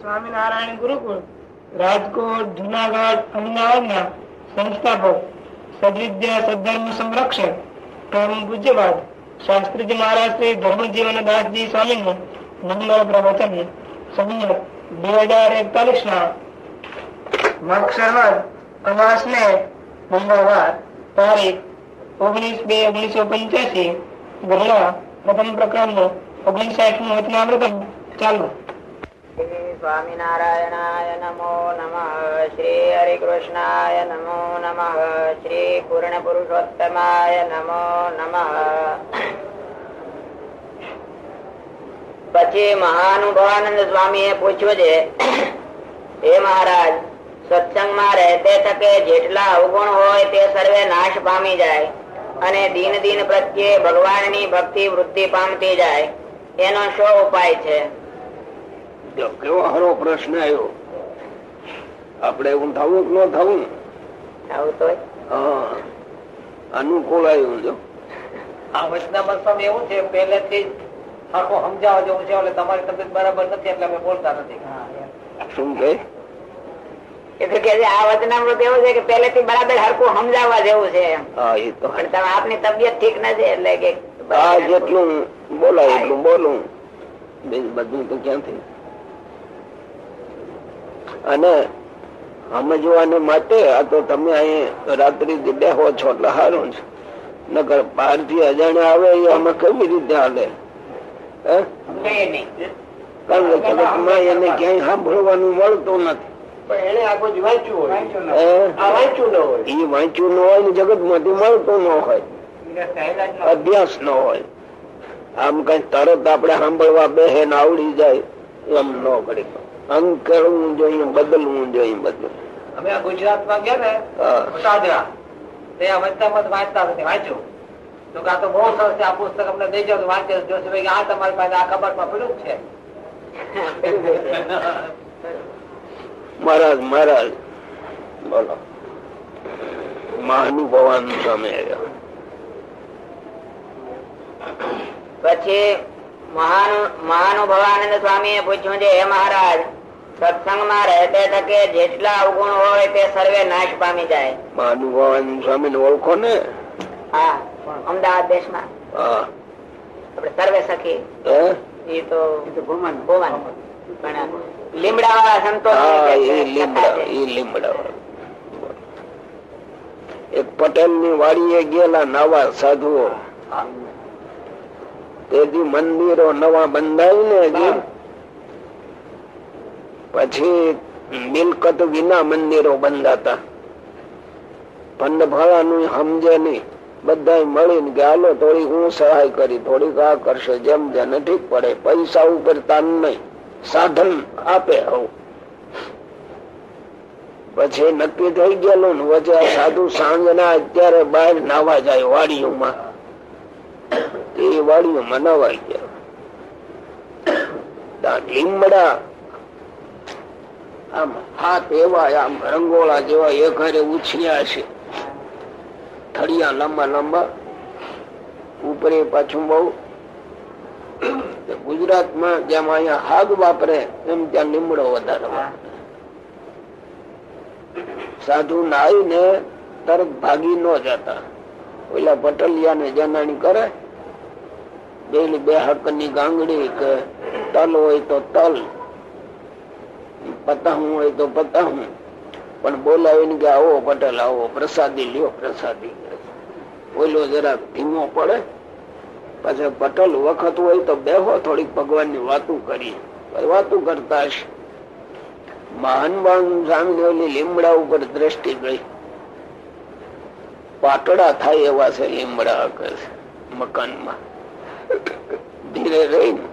સ્વામિનારાયણ ગુરુકુળ રાજકોટ જુનાગઢ અમદાવાદના સંસ્થાપક સદવિદ્યા સદધર્મ સંરક્ષક પરમ પૂજ્યપાદ શાસ્ત્રીજી મહારાજ શ્રી ધર્મજીવનદાસજી સ્વામીનું મંગળ પ્રવચન સંમત 2041 ના મક્ષરવદ અમાસને મંગળવાર તારીખ 19/2/1985 ગરડા પ્રથમ પ્રકરણનું 59મું વચનામૃતમ ચાલુ. સ્વામિનારાયણાય નમો નમઃ. શ્રી હરિકૃષ્ણાય નમો નમઃ. શ્રી પૂર્ણ પુરુષોત્તમાય નમો નમઃ. પછી મહાનુભાવાનંદ સ્વામી એ પૂછ્યું છે, હે મહારાજ, સત્સંગમાં રહેતે તકે જેટલા અવગુણ હોય તે સર્વે નાશ પામી જાય અને દીન દીન પ્રત્યે ભગવાનની ભક્તિ વૃદ્ધિ પામતી જાય, એનો શો ઉપાય છે? કેવો સારો પ્રશ્ન આવ્યો. આપડે એવું થવું કે ન થવું? આવું તો અનુકૂળ આવ્યું. જો આ વચનામાં સ્વામી એવું છે, પહેલેથી આખો સમજાવવા જેવું છે, એટલે તમારી તબિયત બરાબર નથી એટલે અમે બોલતા નથી. શું કે આ વચનામૃત એવું છે કે પહેલેથી બરાબર હરખું સમજાવવા જેવું છે, પણ આપની તબિયત ઠીક નથી એટલે કે જેટલું બોલાય એટલું બોલું, બધું તો ક્યાંથી. અને સમજવાને માટે આ તો તમે અહીં રાત્રિ બેહો છો એટલે સારું છે, નકર બહાર થી અજાણ્યા આવે એ અમે કેવી રીતે હાલે? કારણ કે જગતમાં એને ક્યાંય સાંભળવાનું મળતું નથી. એને આગળ વાંચ્યું એ વાંચ્યું ન હોય ને જગત માંથી મળતું ન હોય, અભ્યાસ ન હોય. આમ કઈ તરત આપડે સાંભળવા બેહે ને આવડી જાય એમ ન કરી. અંગ કેળવું જોઈએ, બદલવું જોઈએ બધું. અમે ગુજરાતમાં ગયા ને વડોદરા, ત્યાં વચનામૃત વાંચતા નથી, વાંચ્યું તો આ તો બહુ સરસ છે, આ પુસ્તક અમને દઈ જાવ તો વાંચે જોશે ભાઈ આ તમારી પાસે આ કબાટમાં પડ્યું છે. મહારાજ મહારાજ બોલો. મહાનુભાવાન સામે આવ્યા. પછી મહાનુભાવાનંદ સ્વામી એ પૂછ્યું છે, હે મહારાજ, સત્સંગમાં રહેતે તકે જેટલા અવગુણ હોય તે સર્વે નાશ પામી જાય. મહાનુભાવાન સ્વામી ને ઓળખો ને? હા, અમદાવાદ દેશમાં આપડે સર્વે સખી એ તો ભગવાન પણ લીમડા વાળા સંતો. એક પટેલ ની વાડીએ ગયેલા નવા સાધુઓ, તેથી મંદિરો નવા બંધાય ને, પછી મિલકત વિના મંદિરો બંધાતા. ફંડ ભરાનું સમજે નહી, બધા મળીને કે હાલો થોડીક હું સહાય કરી, થોડીક આ કરશે, જેમ જેને ઠીક પડે. પૈસા ઉપર તાન નહીં, સાધન આપે. હવે પછી નક્કી થઈ ગયેલું ને વચ્ચે આ સાધુ સાંજના અત્યારે બહાર નાવા જાય વાડીઓમાં, એ વાડીઓમાં નવાઈ ગયા. લીમડા આમ હાથ એવા આમ રંગોળા જેવા એક હારે ઉછર્યા છે, થળિયા લાંબા લાંબા, ઉપરે પાછું બહુ. ગુજરાતમાં જેમ અહીંયા હાગ વાપરે એમ ત્યાં લીમડો વધારે વાપરે. સાધુ નાઈ ને તરત ભાગી ન જતા, ઓલા પટલિયા ને જનાણી કરે, બે હકની ગાંગડી કે તલ હોય તો તલ, પતાહું હોય તો પતાહું, પણ બોલાવીને કે આવો પટેલ આવો, પ્રસાદી લ્યો પ્રસાદી. ઓલો જરા ધીમો પડે, પછી પટેલ વખત હોય તો બેહો, થોડીક ભગવાન ની વાતું કરી. વાતું કરતા હશે. મહાનવાન સ્વામી ઓલી લીમડા ઉપર દ્રષ્ટિ ગઈ. પાટડા થાય એવા છે લીમડા મકાનમાં. ધીરે રહીને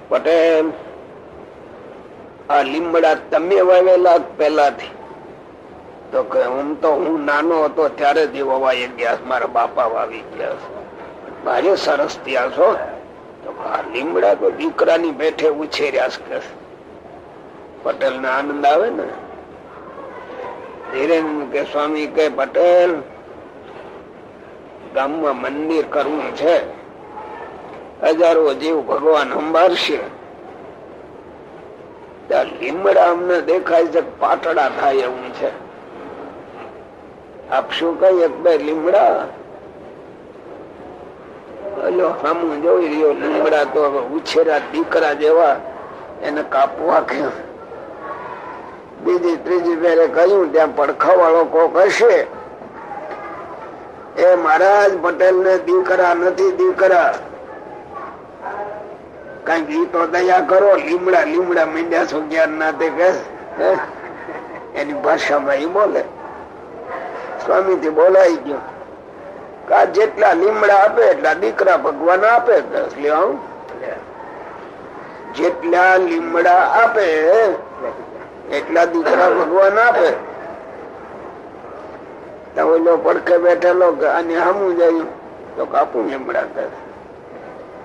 પટેલ, આ લીમડા તમે વાવેલા પેલાથી? તો કે હું નાનો હતો ત્યારે જ વવાઈ ગયા, મારા બાપા વાવી ગયા. ભારે સરસ ત્યાં છો. તો આ લીમડા તો દીકરાની બેઠે ઉછેર્યા છે. પટેલ ને આનંદ આવે ને. ધીરે કે સ્વામી કે પટેલ, ગામમાં મંદિર કરવું છે, હજારો જીવ ભગવાન સંભાળશે, લીમડા અમને દેખાય છે પાટડા થાય એવું છે. આપ શું કઈ બે લીમડા સામું જોઈ રહ્યો. લીમડા તો ઉછેરા દીકરા જેવા એને કાપવા કે બીજી ત્રીજી ફેરે કહ્યું ત્યાં પડખા વાળો કોક હશે એ મહારાજ પટેલ ને દીકરા નથી દીકરા કઈક ઈ તો દયા કરો. લીમડા લીમડા મીંડ્યા છો જ્ઞાન ના તે કે એની ભાષામાં એ બોલે. સ્વામી થી બોલાઈ ગયો કા જેટલા લીમડા આપે એટલા દીકરા ભગવાન આપે. જેટલા લીમડા આપે એટલા દીકરા ભગવાન આપે. ઓલો પડખે બેઠેલો અને હમું જયું તો કાપું લીમડા કરે.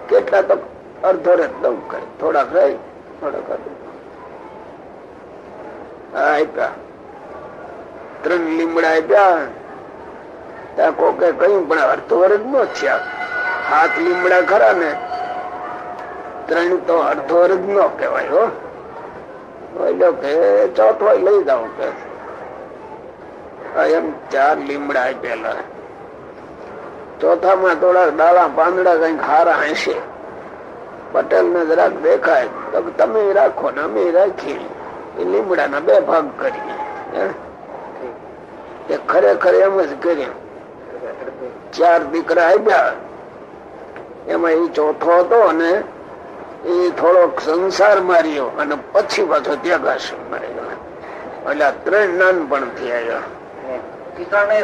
કેટલા તો અડધો રત દઉં કરે. થોડાક રહી થોડાક આપ્યા. 3 લીમડા આપ્યા. ત્યાં કોકે કહ્યું પણ અડધો વર્ષ નો થયા. 7 લીમડા ખરા ને 3 તો અડધો વર્ષ નો કેવાય. કે ચોથો લઈ જાવ કે એમ 4 લીમડા આપ્યા. ચોથામાં થોડાક ડાળા પાંદડા કઈક હારા હશે. પટેલ ને જરાક દેખાય તો તમે રાખો ને અમે રાખીએ. એ લીમડા ના 2 ભાગ કરીએ. ખરેખર એમ જ કર્યું. 4 દીકરા આપ્યા. એમાં એ ચોથો હતો અને એ થોડોક સંસાર માર્યો અને પછી પાછો ત્યાગાશ્રમ મારી ગયો. એટલે 3 નાનપણથી આવ્યા.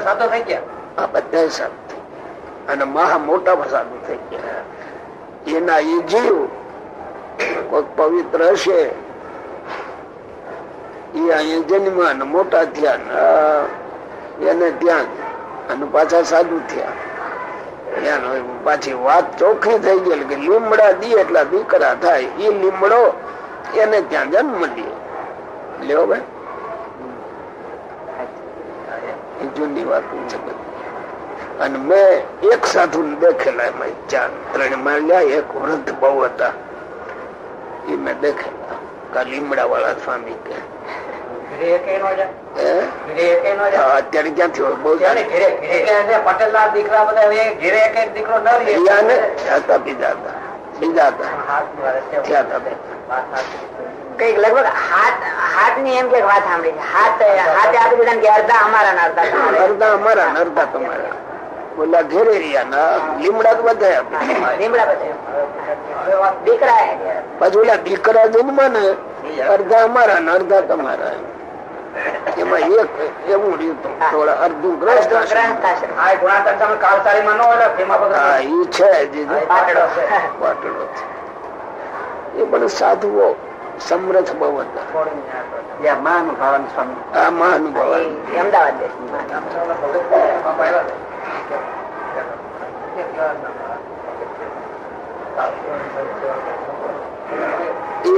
સાધુ થઈ ગયા. આ બધા સાધુ અને મહા મોટા સાધુ થઈ ગયા. એના એ જીવ કોઈ પવિત્ર હશે એ અહીંયા જન્મ અને મોટા થયા એને ત્યાં અને પાછા સાધુ થયા. પાછી વાત ચોખ્ખી થઈ ગઈ કે લીમડા દી એટલા દીકરા થાય. એ લીમડો એને ત્યાં જન્મ દે. લ્યો ભાઈ જૂની વાત છે. અને મેં એક સાધુ દેખેલા એમાં 4 માર્યા. એક વૃદ્ધ બહુ હતા એ મેં દેખેલા કા લીમડા વાળા સ્વામી કે અત્યારે ક્યાંથી હોય બહુ પટેલ ના દીકરા બધા ઘેરે એક દીકરો ન હતા. બીજા હતા કઈક લગભગ હાથ ની એમ કે વાત સાંભળી. હાથે આપી દીધા કે અડધા અમારા અડધા અમારા અડધા તમારા. બોલા ઘેરે રહ્યા લીમડા તો બધા લીમડા દીકરા પછી ઓલા દીકરા જન્મ ને અડધા અમારા ને અડધા તમારા. એમાં એક એવું રહ્યું થોડા અર્ધું ગ્રસ્ત એ પણ સાધુઓ સમરથ બહુ હતા. મહાનુભાવ અમદાવાદ એ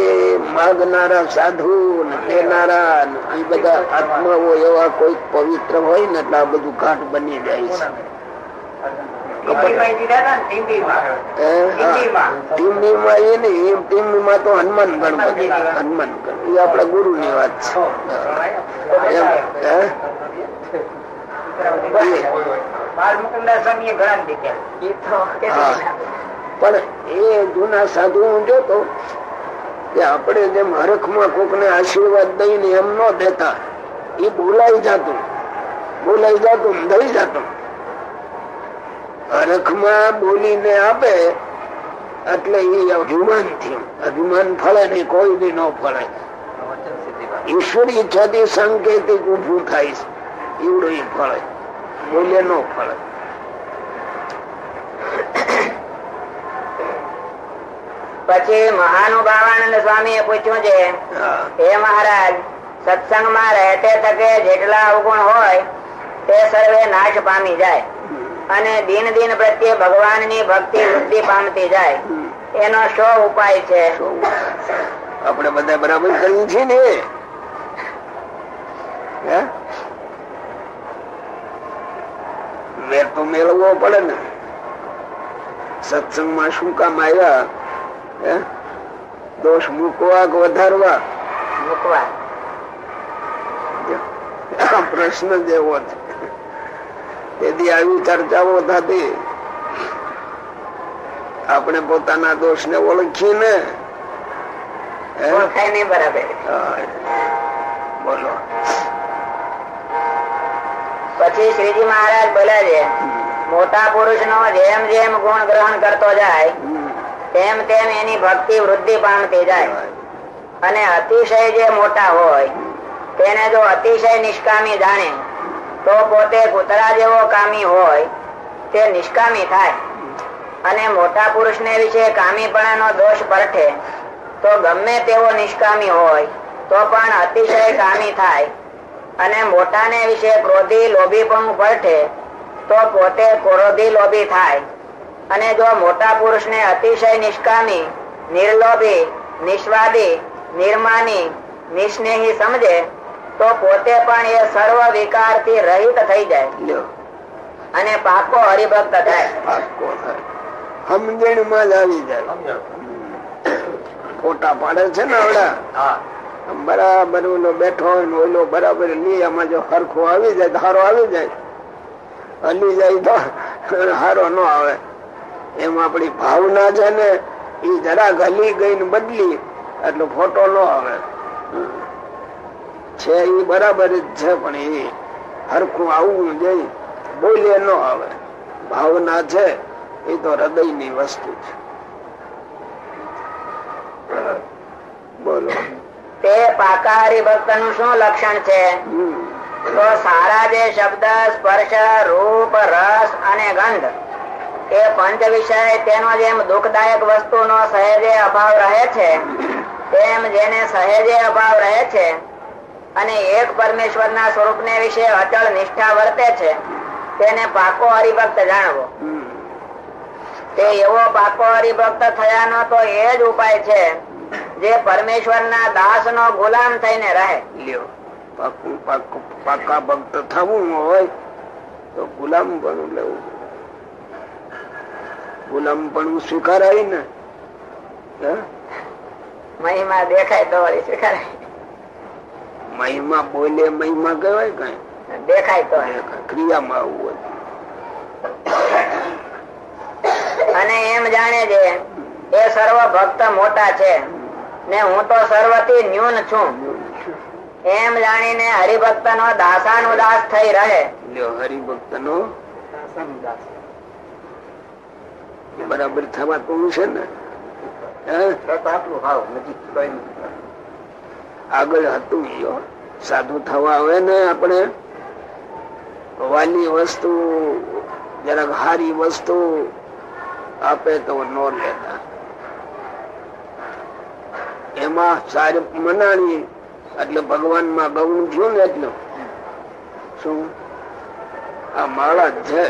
માગનારા સાધુ લેનારા એ બધા આત્માઓ એવા કોઈ પવિત્ર હોય ને એટલે આ બધું ઘાટ બની જાય છે. ટીમ્બીમાં તો હનુમાન ગણપતિ હનુમાન ગણપતિ એ આપડા ગુરુ ની વાત છે. પણ એ જૂના સાધુ હું જોતો કે આપણે જેમ હરખમાં કોક ને આશીર્વાદ દઈને એમ ન દેતા. એ બોલાઈ જતું દઈ જતું. હરખમાં બોલીને આપે એટલે એ અભિમાન થયું. અભિમાન ફળે નહીં, કોઈ બી ન ફળે. ઈશ્વરી ઈચ્છાથી સાંકેતિક ઉભું થાય છે એવડું એ ફળે, બોલે ન ફળે. પછી મહાનુભાવાનંદ સ્વામી એ પૂછ્યું છે, હે મહારાજ, સત્સંગમાં રહેતે તકે જેટલા અવગુણ હોય તે સર્વે નાશ પામી જાય અને દિન દિન પ્રત્યે ભગવાનની ભક્તિ વૃદ્ધિ પામતી જાય. એનો શો ઉપાય છે? આપણે બધા બરાબર કર્યું છે ને. મેર તો મેળવવો પડે ને. સત્સંગમાં શું કામ આવ્યા? દોષ મૂકવા કે વધારવા? મૂકવા. આ પ્રશ્ન જેવો છે. તેથી આવી ચર્ચાઓ થતી. આપણે પોતાના દોષ ને ઓળખીને ઓળખાય નહીં બરાબર. બોલો. પછી શ્રીજી મહારાજ બોલે છે, મોટા પુરુષ નો જેમ જેમ ગુણ ગ્રહણ કરતો જાય તેમ તેમ એની ભક્તિ વૃદ્ધિ પામતી જાય. અને અતિશય જે મોટા હોય તેને જો અતિશય નિષ્કામી જાણે તો પોતે કૂતરા જેવો કામી હોય તે નિષ્કામી થાય. અને મોટા પુરુષ ને વિશે કામીપણાનો દોષ પરઠે તો ગમે તેવો નિષ્કામી હોય તો પણ અતિશય કામી થાય. અને મોટાને વિશે ક્રોધી લોભીપણું પરઠે તો પોતે ક્રોધી લોભી થાય. અને જો મોટા પુરુષને અતિશય નિષ્કામી, નિર્લોભી, નિસ્વાદી, નિર્માની, નિસ્નેહી સમજે તો પોતે પણ એ સર્વ વિકાર થી રહિત થઈ જાય અને પાકો હરિભક્ત થાય. સમજણમાં જ આવી જાય. ફોટા પાડે છે ને આવડા બરાબર ઓલો બેઠો હોય ને ઓલો બરાબર નિયમમાં જો હરખો આવી જાય તો હારો આવી જાય, હલી જાય તો હારો ન આવે. એમ આપણી ભાવના છે ને એ જરાક હલી ગઈ ને બદલી એટલે ફોટો ન આવે. છે એ બરાબર જ છે પણ એ હરખું આવવું જોઈએ, બોલે ન આવે. ભાવના છે એ તો હૃદય ની વસ્તુ છે. બોલો. તે પાકા હરિભક્ત નું શું લક્ષણ છે? તો સારા જે શબ્દ, સ્પર્શ, રૂપ, રસ અને ગંધ એ પંચ વિષય તેનો જેમ દુઃખદાયક વસ્તુનો સહેજે અભાવ રહે છે તેમ જેને સહેજે અભાવ રહે છે અને એક પરમેશ્વરના સ્વરૂપને વિશે અચળ નિષ્ઠા વર્તે છે તેને પાકો હરિભક્ત જાણવો. તે એવો પાકો હરિભક્ત થયાનો તો એ જ ઉપાય છે જે પરમેશ્વરના દાસ નો ગુલામ થઈને રહે. પાકા ભક્ત થવું હોય તો ગુલામ પણ લેવું. ગુલામ પણ સ્વીકારાય ને. મહિમા દેખાય તો વળી સ્વીકારાય. મહિમા બોલે મહિમા કહેવાય કઈ દેખાય તો ક્રિયામાં આવવું હોય. અને એમ જાણે છે એ સર્વ ભક્ત મોટા છે ને હું તો સર્વથી ન્યૂન છું એમ જાણીને હરિભક્ત નો દાસાનુદાસ થઈ રહે. હરિભક્ત નો બરાબર થવાતું છે ને. આગળ હતું સાધુ થવા આવે ને આપણે વાલી વસ્તુ જરાક હારી વસ્તુ આપે તો ન લેતા. એમાં સારી મનાણી એટલે ભગવાન માં ગૌણ થયું ને એટલું શું આ માળા જ છે.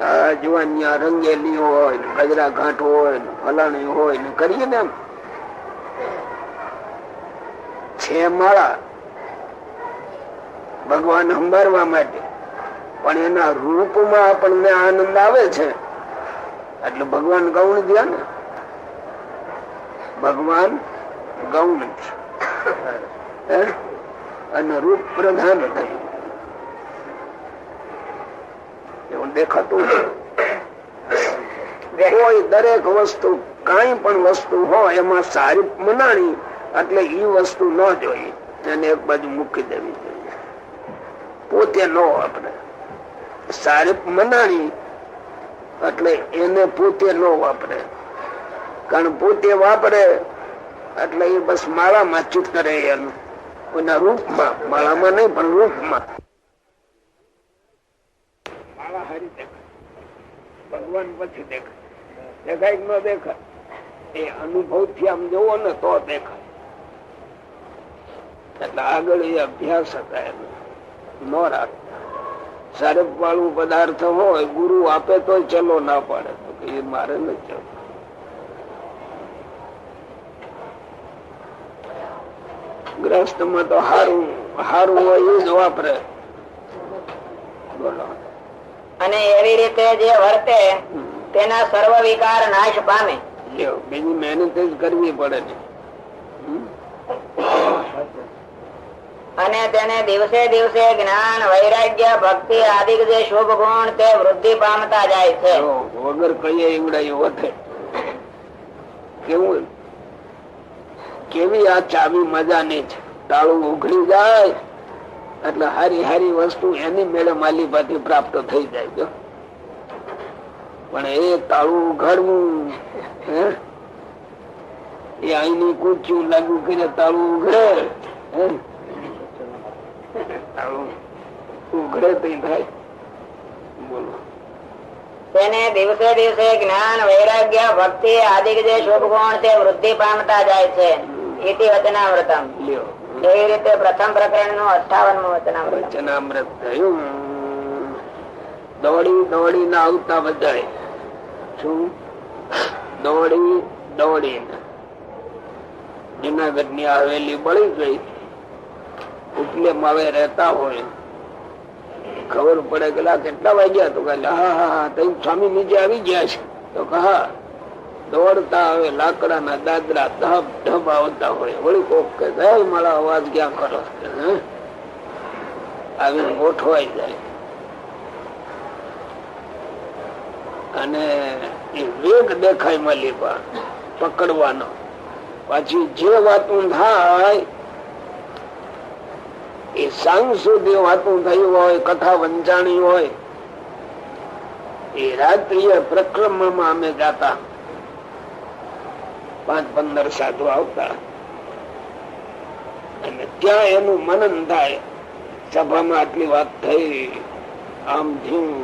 આ જુવાની રંગેલી હોય, ગજરા ઘાટ હોય, ફલાણી હોય ને કરીએ ને એમ છે માળા ભગવાન સંભાળવા માટે. પણ એના રૂપમાં આપણને આનંદ આવે છે એટલે ભગવાન ગૌણ થયા ને. ભગવાન ગૌણ અને રૂપ પ્રધાન થયું એવું દેખાતું. કોઈ દરેક વસ્તુ કઈ પણ વસ્તુ હોય એમાં સારી મનાણી એટલે ઈ વસ્તુ ન જોઈ એને એક બાજુ મૂકી દેવી જોઈએ. પોતે ન વાપરે. સારી મનાણી એટલે એને પોતે ન વાપરે. કારણ પોતે વાપરે એટલે એ બસ માળામાં ચિત્ત કરે એનું એના રૂપમાં. માળામાં નહીં પણ રૂપમાં. માળા હારી દેખાય, ભગવાન પછી દેખાય. દેખાય કે ન દેખાય? એ અનુભવ થી આમ જોવો ને તો દેખાય. એટલે આગળ એ અભ્યાસ હતા એનો ન રાખતા. સારપ વાળું પદાર્થ હોય ગુરુ આપે તો ચલો ના પાડે તો એ મારે નથી ચલો. ગ્રસ્ત માં તો હારું હારું હોય એ જ વાપરે. બોલો. અને એવી રીતે જે વર્તે તેના સર્વ વિકાર નાશ પામે. બીજી મહેનત જ કરવી પડે છે. અને તેને દિવસે દિવસે જ્ઞાન વૈરાગ્ય ભક્તિ આદિ જે શુભ ગુણ તે વૃદ્ધિ પામતા જાય છે. વગર કહીએ ઈવડાયું વધે. કેવું કેવી આ ચાવી મજાની છે. તાળું ઉઘડી જાય એટલે હારી હારી વસ્તુ એની મેળે માલિપાથી પ્રાપ્ત થઈ જાય. જો પણ એ તાળું ઉઘાડવું એ અહીંની કૂચ્યું લાગુ કરીને તાળું ઉઘડે ઉઘડે તો થાય. બોલો. તેને દિવસે દિવસે જ્ઞાન વૈરાગ્ય ભક્તિ આદિ જે શુભ ગુણ તે વૃદ્ધિ પામતા જાય છે. ઇતિ વચનામૃતમ. એવી રીતે પ્રથમ પ્રકરણ નું 58મું વચનામૃત થયું. દોડી દોડી ને આવતા બધા શું દોડી દોડી જુનાગઢ ની હવેલી બળી ગઈ. ઉપલે માવે રહેતા હોય ખબર પડે કે કેટલા વાગ્યા તો હા સ્વામી નીચે આવી ગયા છે તો હા દોડતા આવે લાકડાના દાદરા ધબ ધબ આવતા હોય. વળી કોક કે મારા અવાજ ક્યાં કરો આવીને ગોઠવાઈ જાય. અને એ વેગ દેખાય માલિકા પકડવાનો. પાછી જે વાતું થાય એ સાંજ સુધી વાતું થયું હોય કથા વંચાણી હોય એ રાત્રિએ પ્રક્રમમાં અમે જાતા. 5-15 સાધુ આવતા અને ત્યાં એનું મનન થાય. સભામાં આટલી વાત થઈ આમ થયું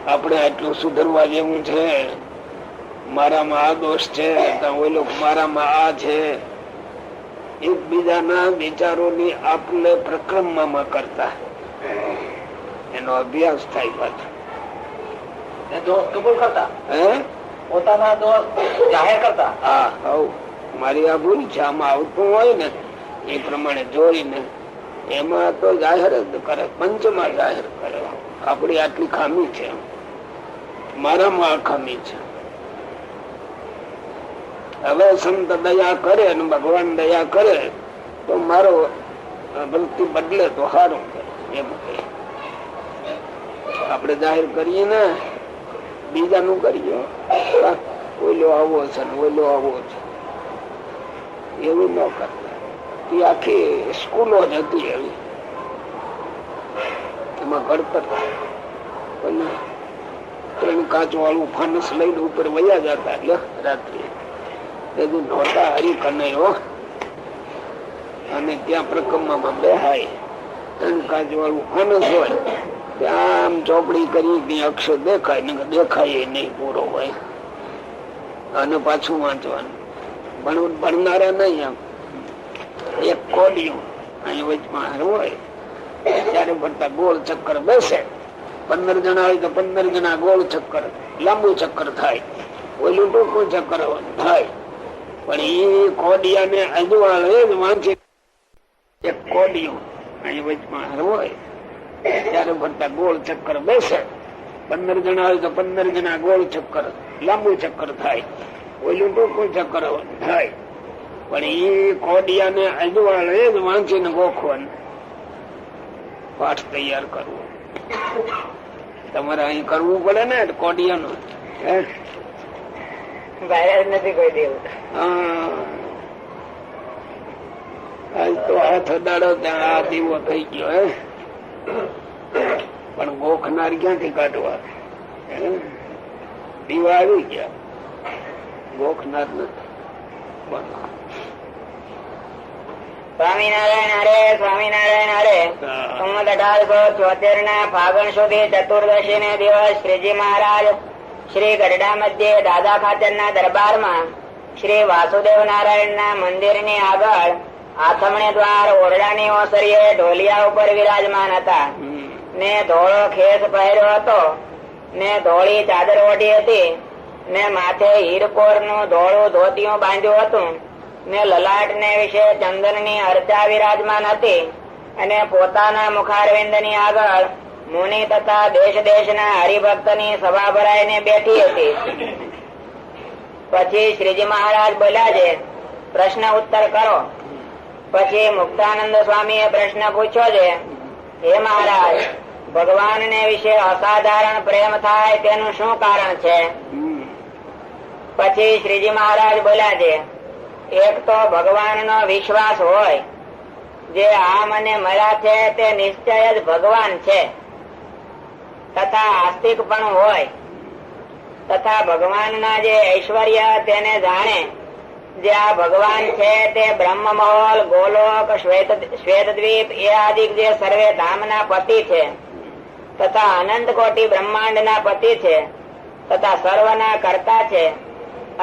આપણે આટલું સુધરવા જેવું છે. મારામાં આ દોષ છે ઓલો મારામાં આ છે. એકબીજાના વિચારોની આપલે પ્રક્રમમાં કરતા એનો અભ્યાસ થાય. પાછો દોષ કબૂલ કરતા પોતાના દોષ જાહેર કરતા. હા મારી આ ભૂલ છે આમાં આવતું હોય ને એ પ્રમાણે જોઈને એમાં તો જાહેર જ કરે. પંચમાં જાહેર કરે આપડી આટલી ખામી છે મારામાં આ ખામી છે. હવે સંત દયા કરે અને ભગવાન દયા કરે તો મારો ભક્તિ બદલે તો સારું કરે. એમ કહે આપડે જાહેર કરીએ ને બીજાનું કરીએ ઓલો આવો છે ને ઓલો આવો છે એવું ન કરતા. એ આખી સ્કૂલો જ હતી એવી. એમાં ઘડતર 3 કાચ વાળું ફાનસ લઈને ઉપર વયા જતા. એટલે રાત્રે નહોતા હરી કનૈયો અને ત્યાં પ્રકમમાં બેહાય. 3 કાચ વાળું ફાનસ હોય ત્યાં આમ ચોપડી કરી ત્યાં અક્ષર દેખાય ને દેખાય નહીં પૂરો હોય. અને પાછું વાંચવાનું ભણનારા નહીં. આમ એક કોડિયું અહીં વચમાં હોય ત્યારે ભરતા ગોળ ચક્કર બેસે. 15 જણા હોય તો 15 જણા ગોળ ચક્કર લાંબુ ચક્કર થાય. ઓલું ટૂંકું ચક્કર થાય. પણ એ કોડિયા ને અજવાળે જ વાંચી એક કોડિયું અહીં વચમાં હોય ત્યારે ભરતા ગોળ ચક્કર બેસે. 15 જણા હોય તો 15 જણા ગોળ ચક્કર લાંબુ ચક્કર થાય. ઓલું ટૂંકું ચક્કર થાય. પણ એ કોડિયા ને અજવાળે જ વાંચીને ગોખવાનું પાઠ તૈયાર કરવો. તમારે અહીં કરવું પડે ને કોડિયાનું. નથી કોઈ દેવું. આજ તો હાથ અડાડો ત્યાં આ દીવો થઈ ગયો. પણ ગોખનાર ક્યાંથી કાઢવા? દીવા આવી ગયા ગોખનાર નથી. સ્વામિનારાયણ હરે સ્વામિનારાયણ હરે. સંમત 1874 ના ફાગણ સુધી ચતુર્દશી ને દિવસ શ્રીજી મહારાજ શ્રી ગઢડા મધ્યે દાદા ખાચર ના દરબારમાં શ્રી વાસુદેવ નારાયણ ના મંદિર ની આગળ આથમણે દ્વાર ઓરડાની ઓસરીએ ઢોલિયા ઉપર વિરાજમાન હતા. ને ધોળો ખેસ પહેર્યો હતો ને ધોળી ચાદર ઓઢી હતી ને માથે હીરકોર નું ધોળું ધોતિયું બાંધ્યું હતું ને લલાટ ને વિશે ચંદન ની અર્ચા વિરાજમાન હતી. અને પોતાના મુખારવિંદ ની આગળ મુનિ તથા દેશ દેશ ના હરિભક્ત ની સભા ભરાઈને બેઠી હતી. પછી શ્રીજી મહારાજ બોલ્યા છે, પ્રશ્ન ઉત્તર કરો. પછી મુક્તાનંદ સ્વામી એ પ્રશ્ન પૂછ્યો છે, હે મહારાજ, ભગવાન ને વિશે અસાધારણ પ્રેમ થાય તેનું શું કારણ છે? પછી શ્રીજી મહારાજ બોલ્યા છે, એક તો ભગવાન નો વિશ્વાસ હોય, જે આ મને મળ્યા છે તે નિશ્ચય જ ભગવાન છે, તથા આસ્તિક પણ હોય, તથા ભગવાન ના જે ઐશ્વર્ય તેને જાણે, જે આ ભગવાન છે તે બ્રહ્મમહોલ, ગોલોક, શ્વેતદ્વીપ એ આદિ જે સર્વે ધામ ના પતિ છે, તથા અનંત કોટી બ્રહ્માંડ ના પતિ છે, તથા સર્વ ના કર્તા છે,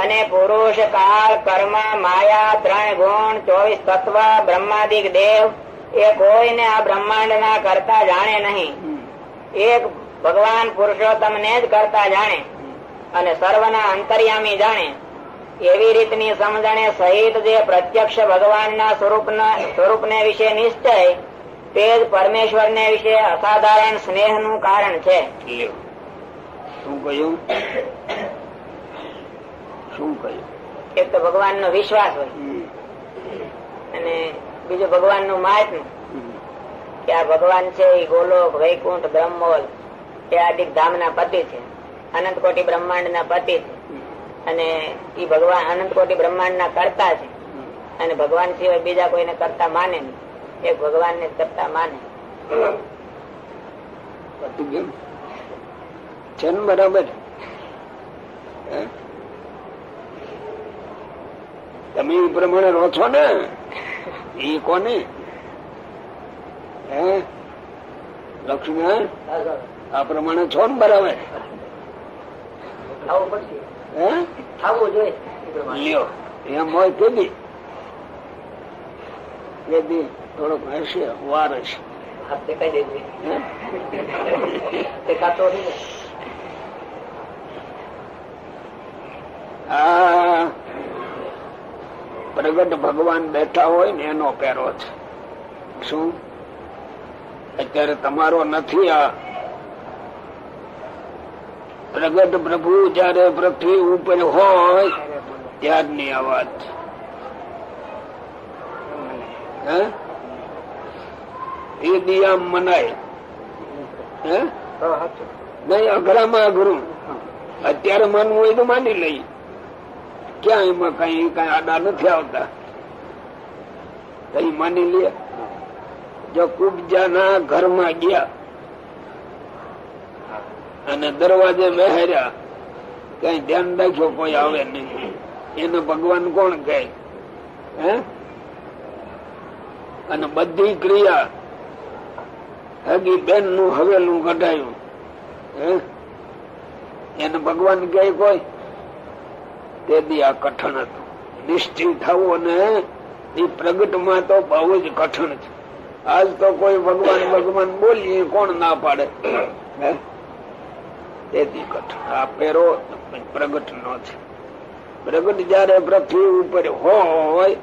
અને પુરુષ, કાળ, કર્મ, માયા, 3 ગુણ, 24 તત્વ, બ્રહ્માદિક દેવ એ કોઈને આ બ્રહ્માંડ ના કરતા જાણે નહીં. એક ભગવાન પુરુષોત્તમ ને જ કરતા જાણે અને સર્વના અંતર્યામી જાણે. એવી રીતની સમજણે સહિત જે પ્રત્યક્ષ ભગવાન ના સ્વરૂપ ને વિશે નિશ્ચય, તે જ પરમેશ્વર ને વિશે અસાધારણ સ્નેહ નું કારણ છે. શું કહ્યું? શું કહ્યું? એક તો ભગવાન નો વિશ્વાસ હોય, અને બીજું ભગવાન નું મહાત્મ્ય, કે આ ભગવાન છે એ ગોલોક, વૈકુંઠ, બ્રહ્મોલ એ આદિક ધામ ના પતિ છે, અનંત કોટી બ્રહ્માંડ ના પતિ છે, અને એ ભગવાન અનંત કોટી બ્રહ્માંડ ના કરતા છે, અને ભગવાન સિવાય બીજા કોઈને કરતા માને નહીં, એક ભગવાન ને કરતા માને. છે ને બરાબર? તમે એ પ્રમાણે રહો છો ને? એ કોને? લક્ષ્મી આ પ્રમાણે છો ને? બરાબર થવું જોઈએ. લ્યો એમ હોય કેદી કેદી થોડોક હશે, વાર હશે. આ પ્રગટ ભગવાન બેઠા હોય ને એનો પહેરો છે. શું અત્યારે તમારો નથી? આ પ્રગટ પ્રભુ જયારે પૃથ્વી ઉપર હોય ત્યારની આ વાત. એ દિયા મનાય નહી, અઘરામાં અઘરું. અત્યારે માનવું હોય તો માની લઈ, ક્યાં એમાં કઈ આડા નથી આવતા, કઈ માની લે. જો કુબજા ના ઘરમાં ગયા અને દરવાજે બેહાર્યા, કઈ ધ્યાન રાખ્યો કોઈ આવે નહીં, એને ભગવાન કોણ કહે? અને બધી ક્રિયા હગી બેન નું હવેલું કઢાયું, એને ભગવાન કહે કોઈ? તે દી આ કઠણ હતું. નિશ્ચય થવું અને એ પ્રગટ માં તો બહુ જ કઠણ છે. આજ તો કોઈ ભગવાન ભગવાન બોલીએ કોણ ના પાડે? તેથી કઠણ. આ પેરો પ્રગટ નો છે. પ્રગટ જયારે પૃથ્વી ઉપર હોય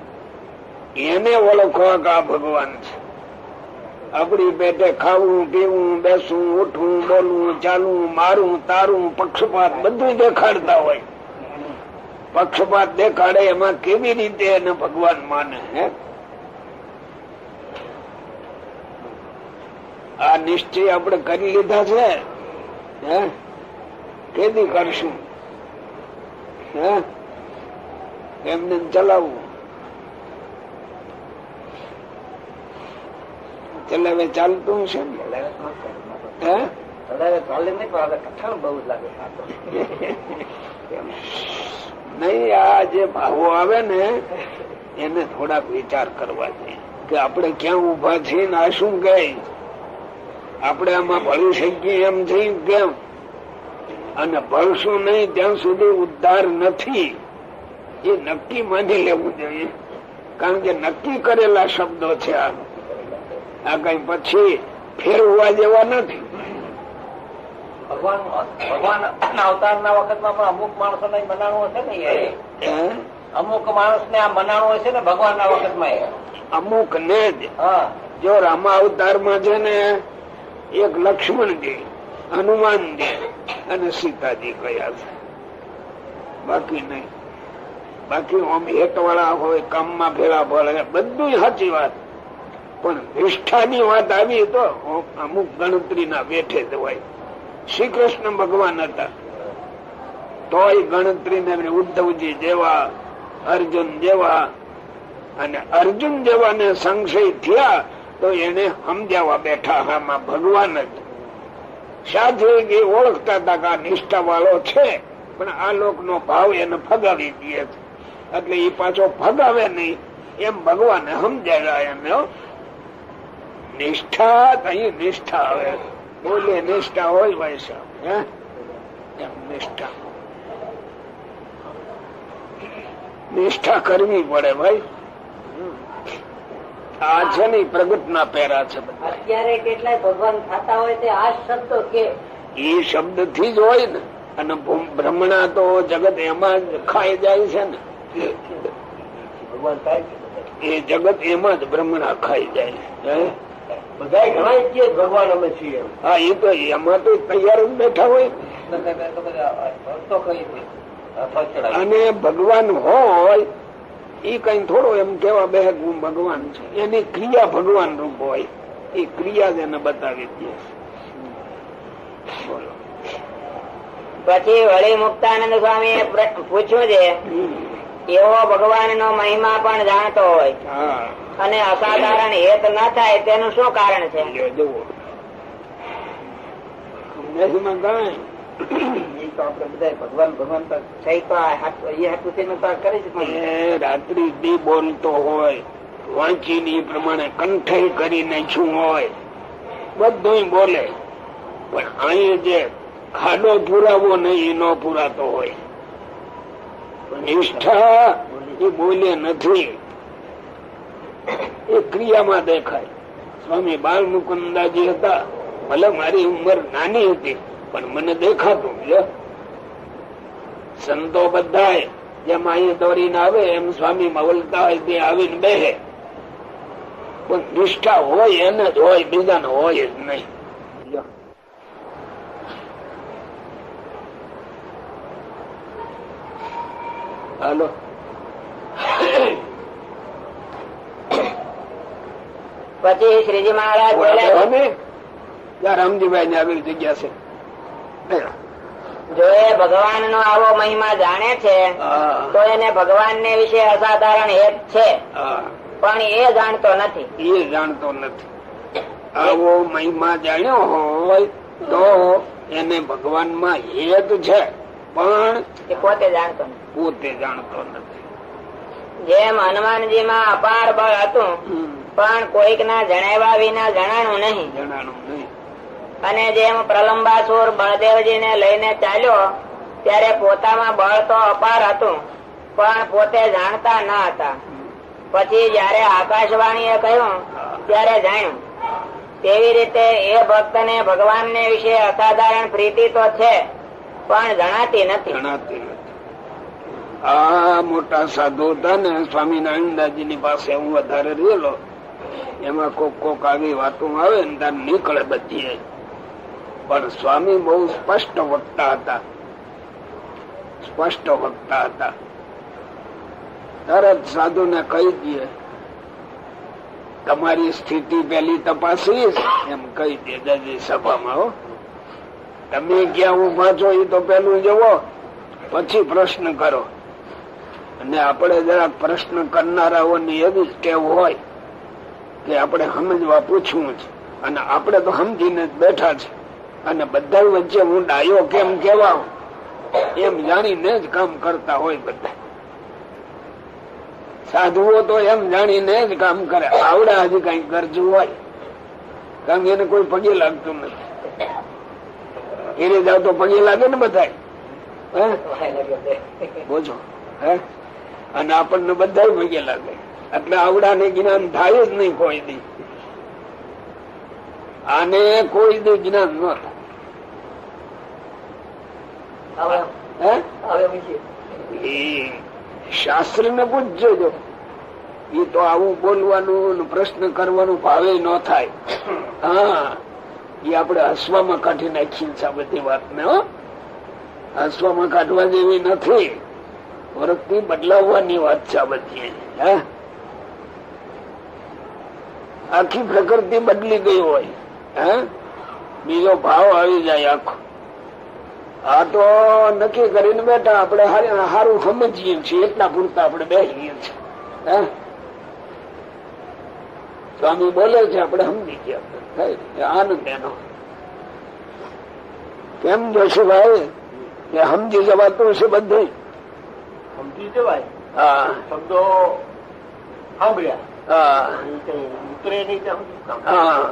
એને ઓળખવા કે આ ભગવાન છે. આપડી પેટે ખાવું, પીવું, બેસવું, ઉઠવું, બોલવું, ચાલવું, મારું, તારું, પક્ષપાત બધું દેખાડતા હોય. પક્ષપાત દેખાડે એમાં કેવી રીતે એને ભગવાન માને? આ નિશ્ચય આપણે કરી લીધા છે, કેદી કરશું? એમને ચલાવવું. ચલાવે ચાલતું છે નહી. આ જે ભાવો આવે ને એને થોડાક વિચાર કરવા જોઈએ કે આપણે ક્યાં ઉભા છીએ ને આ શું કહે, આપણે આમાં ભળી શકીએ એમ થઈ કેમ, અને ભળશું નહીં ત્યાં સુધી ઉદ્ધાર નથી. એ નક્કી માની લેવું જોઈએ, કારણ કે નક્કી કરેલા શબ્દો છે. આ કઈ પછી ફેરવવા જેવા નથી. ભગવાન અવતાર ના વખત માં પણ અમુક માણસો ને મનાણું હશે ને, અમુક માણસ ને આ મનાણું હશે ને ભગવાન ના વખત માં. અમુક ને જ. જો રામા અવતાર માં છે ને એક લક્ષ્મણજી, હનુમાનજી અને સીતાજી કયા છે, બાકી નહીં. બાકી આમ હેતવાળા હોય, કામમાં ભેળા પડે, બધું સાચી વાત, પણ નિષ્ઠાની વાત આવી તો અમુક ગણતરીના બેઠે જ હોય. શ્રી કૃષ્ણ ભગવાન હતા તોય ગણતરી ઉદ્ધવજી જેવા, અર્જુન જેવા, અને અર્જુન જેવાને સંશય થયા તો એને સમજાવવા બેઠા આમાં ભગવાન જ સાધુ ઓળખતા હતા કે આ નિષ્ઠા વાળો છે, પણ આ લોકનો ભાવ એને ફગાવી દે છે, એટલે એ પાછો ફગાવે નહીં એમ ભગવાને સમજાવ્યા એને. નિષ્ઠા અહીં નિષ્ઠા આવે, બોલે નિષ્ઠા હોય વૈસા એમ નિષ્ઠા નિષ્ઠા કરવી પડે ભાઈ. આ છે ને પ્રગટ ના પહેરા છે. અત્યારે કેટલાય ભગવાન થતા હોય તે આ શબ્દો કે એ શબ્દ થી જ હોય ને, અને બ્રહ્મણા તો જગત એમાં જ ખાઈ જાય છે ને, ભગવાન થાય એ જગત એમાં જ બ્રહ્મણા ખાઈ જાય. બધા ઘણા કે ભગવાન અમે છીએ. હા, એ તો એમાં તો તૈયાર જ બેઠા હોય. અને ભગવાન હોય એ કઈ થોડો એમ કેવા બે હું ભગવાન છું, એની ક્રિયા ભગવાન રૂપ હોય, એ ક્રિયા જ એને બતાવી દે. બોલો. પછી વળી મુક્તાનંદ સ્વામી પૂછ્યું છે, એવો ભગવાન નો મહિમા પણ જાણતો હોય અને અસાધારણ હેત ન થાય તેનું શું કારણ છે? રાત્રિ દી બોલતો હોય, વાંચી પ્રમાણે કંઠે કરી નાખ્યું હોય, બધું બોલે, પણ અહીં જે ખાડો પુરાવો નહીં એ ન પુરાતો હોય. નિષ્ઠા એ બોલે નથી, એ ક્રિયામાં દેખાય. સ્વામી બાલ મુકુંદાજી હતા, ભલે મારી ઉંમર નાની હતી પણ મને દેખાતું. સંતો બધા જેમ અહીં દોરીને આવે એમ સ્વામી મવલતા હોય તે આવીને બેહે, પણ નિષ્ઠા હોય એને જ હોય, બીજાને હોય જ નહીં. હાલો, પછી શ્રીજી મહારાજ બોલ્યા, રામજીભાઈ ને આવી જગ્યા છે. જો એ ભગવાન નો આવો મહિમા જાણે છે તો એને ભગવાન ને વિશે અસાધારણ હેત છે, પણ એ જાણતો નથી. એ જાણતો નથી. આવો મહિમા જાણ્યો હોય તો એને ભગવાન માં હેત છે, પણ એ પોતે જાણતો નથી. પોતે જાણતો નથી. જેમ હનુમાનજી માં અપાર બળ હતું પણ કોઈક ના જણાવ્યા વિના જણાનું નહીં. અને જેમ પ્રલંબાસુર બળદેવજી ને લઈને ચાલ્યો ત્યારે પોતામાં બળ તો અપાર હતું પણ પોતે જાણતા ન હતા. પછી જયારે આકાશવાણીએ કહ્યું ત્યારે જાણ્યું. તેવી રીતે એ ભક્ત ને ભગવાન ને વિશે અસાધારણ પ્રીતિ તો છે પણ જણાતી નથી. આ મોટા સાધુ હતા ને સ્વામિનારાયણદાસજી ની પાસે હું વધારે રહેલો, એમાં કોક આવી વાતો આવે ને ત્યારે નીકળે બધી. પણ સ્વામી બહુ સ્પષ્ટ વક્તા હતા, સ્પષ્ટ વક્તા હતા. તરત સાધુ ને કહી દે, તમારી સ્થિતિ પેલી તપાસીશ એમ કહી દે જજી સભામાં. હો, તમે ક્યાં ઉભા છો એ તો પેલું જુઓ, પછી પ્રશ્ન કરો. અને આપણે જરાક પ્રશ્ન કરનારાઓની એવી જ ટેવ હોય કે આપણે સમજવા પૂછવું છે, અને આપણે તો સમજીને જ બેઠા છે, અને બધા વચ્ચે હું ડાયો કેમ કેવા એમ જાણીને જ કામ કરતા હોય. બધા સાધુઓ તો એમ જાણીને જ કામ કરે. આવડા હજી કઈ ગરજુ હોય, કારણ કે એને કોઈ પગે લાગતું નથી. એને જાવ તો પગે લાગે ને બધા, બોજો હે, અને આપણને બધા પગે લાગે. એટલે આવડા ને જ્ઞાન થાય જ નહીં કોઈ દી. આને કોઈ દી જ્ઞાન ન થાય. શાસ્ત્ર ને પૂછજો, એ તો આવું બોલવાનું પ્રશ્ન કરવાનું ભાવે ન થાય. હા, એ આપણે હસવામાં કાઢી નાખીએ છીએ બધી વાત ને. હસવામાં કાઢવા જેવી નથી. વૃત્તિ બદલાવવાની વાત છે બધી. હે આખી પ્રકૃતિ બદલી ગઈ હોય, હે બીજો ભાવ આવી જાય આખો. આ તો નક્કી કરીને બેઠા આપણે સારું સમજીએ છીએ એટલા પૂરતા આપણે બેસીએ છીએ. સ્વામી બોલે છે આપણે સમજી ગયા, આનંદ એનો. કેમ જોશીભાઈ એ સમજી જવાતું છે બધું? સમજી જવાય. હા શબ્દો સાંભળ્યા. હા ઉતરે નહીં તો હા.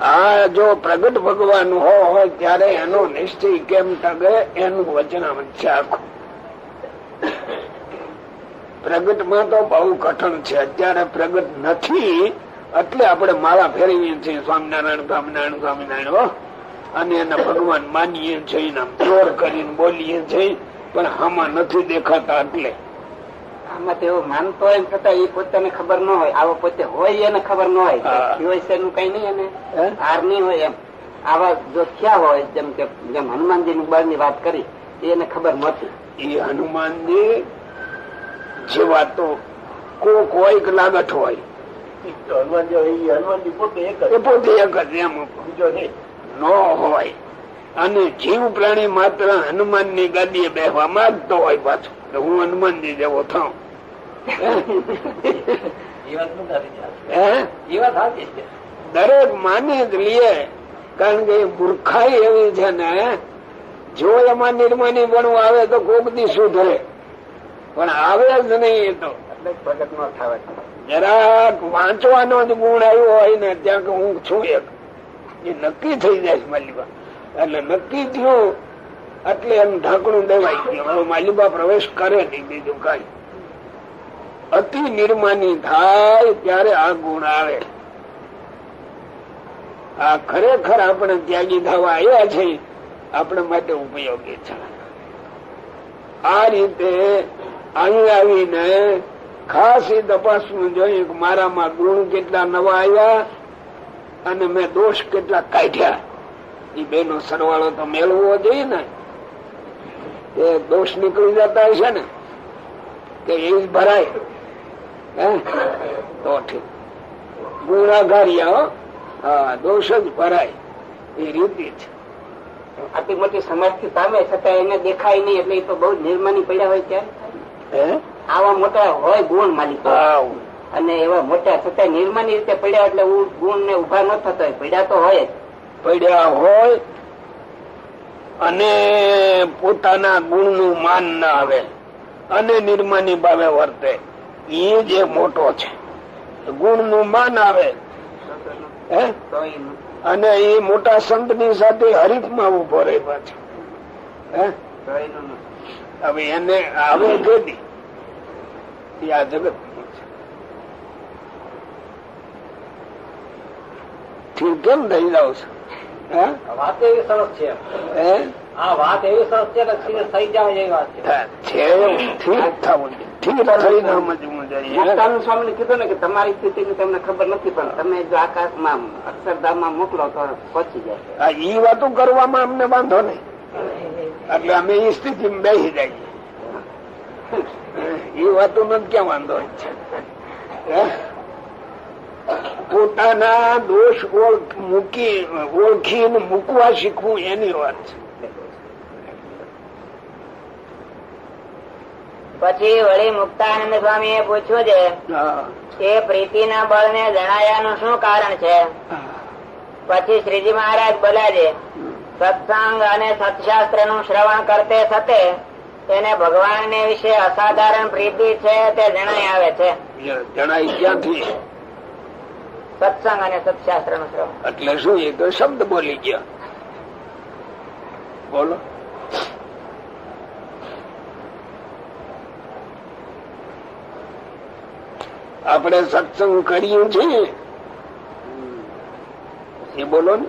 આ જો પ્રગટ ભગવાન હોય ત્યારે એનો નિશ્ચય કેમ ટકે એનું વચનામત છે આખું. પ્રગટમાં તો બહુ કઠણ છે. અત્યારે પ્રગટ નથી એટલે આપણે માળા ફેરવીએ છીએ સ્વામિનારાયણ સ્વામિનારાયણ સ્વામિનારાયણ હો, અને એને ભગવાન માનીએ છીએ, જોર કરીને બોલીએ છીએ, પણ આમાં નથી દેખાતા. એટલે આમાં તેઓ માનતો હોય છતાં એ પોતાને ખબર ન હોય, આવો પોતે હોય એને ખબર ન હોય કઈ નહીં, એને હાર નહીં હોય. એમ આવા જો થયા હોય, જેમ કે જેમ હનુમાનજી નું બળ ની વાત કરી, એને ખબર નહોતી. એ હનુમાનજી જેવા તો કોક હોય કે લાગત હોય, હનુમાનજી પોતે એક એ પોતે એક જ એમ બીજો નહીં ન હોય. અને જીવ પ્રાણી માત્ર હનુમાન ની ગાદીએ બેસવા માંગતો હોય પાછો, હું હનુમાનજી જેવો થાઉં. દરેક માની જ લે, કારણ કે મૂર્ખાઈ એવી છે ને, જો એમાં નિર્માની પણ આવે તો કોક દી સુધરે, પણ આવે જ નહીં. તો પ્રગટ ન થાય. જરાક વાંચવાનો જ ગુણ આવ્યો હોય ને ત્યાં કે હું છું એક, એ નક્કી થઈ જાય માલિબા. એટલે નક્કી થયું એટલે એમ ઢાંકણું દેવાઈ ગયું, હવે માલિબા પ્રવેશ કરે નહીં. બીજું કઈ અતિ નિર્માની થાય ત્યારે આ ગુણ આવે. આ ખરેખર આપણે ત્યાગી થવા આવ્યા છે, આપણે માટે ઉપયોગી છે. આ રીતે અહીં આવીને ખાસ એ તપાસવું જોઈએ કે મારામાં ગુણ કેટલા નવા આવ્યા અને મેં દોષ કેટલા કાઢ્યા. એ બેનો સરવાળો તો મેળવવો જોઈએ ને. એ દોષ નીકળી જતા હશે ને કે એ જ ભરાય. તો ઠીક, ગુણાગારિયા હા, દોષ જ ભરાય એ રીતે છે. આટલી મોટી સમજથી પામે છતાં એને દેખાય નહીં, એટલે એ તો બહુ નિર્માની પડ્યા હોય ત્યારે. આવા મોટા હોય ગુણ માલિકો, અને એવા મોટા છતાં નિર્માની રીતે પડ્યા, એટલે ગુણ ને ઉભા ન થતા હોય, પડ્યા તો હોય જ. પડ્યા હોય અને પોતાના ગુણ નું માન ના આવે અને નિર્માની ભાવે વર્તે, એ જે મોટો છે. ગુણ નું માન આવે અને એ મોટા સંત ની સાથે હરીફમાં ઉભો રહે પાછો. હવે એને આવે કેદી આ જગત કેમ થઈ જાવ છે? વાત એવી સરસ છે, આ વાત એવી સરસ છે કે થઈ જાય એવી વાત છે. ઠીક થવું ઠીક થઈને સમજવું જોઈએ. મુક્તાનંદ સ્વામી કીધું ને કે તમારી સ્થિતિ તમને ખબર નથી, પણ તમે જો આકાશમાં અક્ષરધામમાં મોકલો તો પહોંચી જાય. ઈ વાતો કરવામાં અમને વાંધો નહીં, એટલે અમે એ સ્થિતિમાં બેસી જઈએ. એ વાતો નથી ક્યાં વાંધો છે. પોતાના દોષ ઓળખીને મૂકવા શીખવું એની વાત છે. પછી વળી મુક્તાનંદ સ્વામી એ પૂછ્યું છે કે પ્રીતિના બળને જણાયાનું શું કારણ છે? પછી શ્રીજી મહારાજ બોલ્યા છે, સત્સંગ અને સત્શાસ્ત્ર નું શ્રવણ કરતે થતે તેને ભગવાન ને વિશે અસાધારણ પ્રીતિ છે તે જણાઈ આવે છે. જણાય ક્યાંથી? સત્સંગ અને સત્શાસ્ત્ર નું શ્રવણ. એટલે શું? એ તો શબ્દ બોલી ગયા. બોલો. આપણે સત્સંગ કરીએ છીએ એ બોલો ને.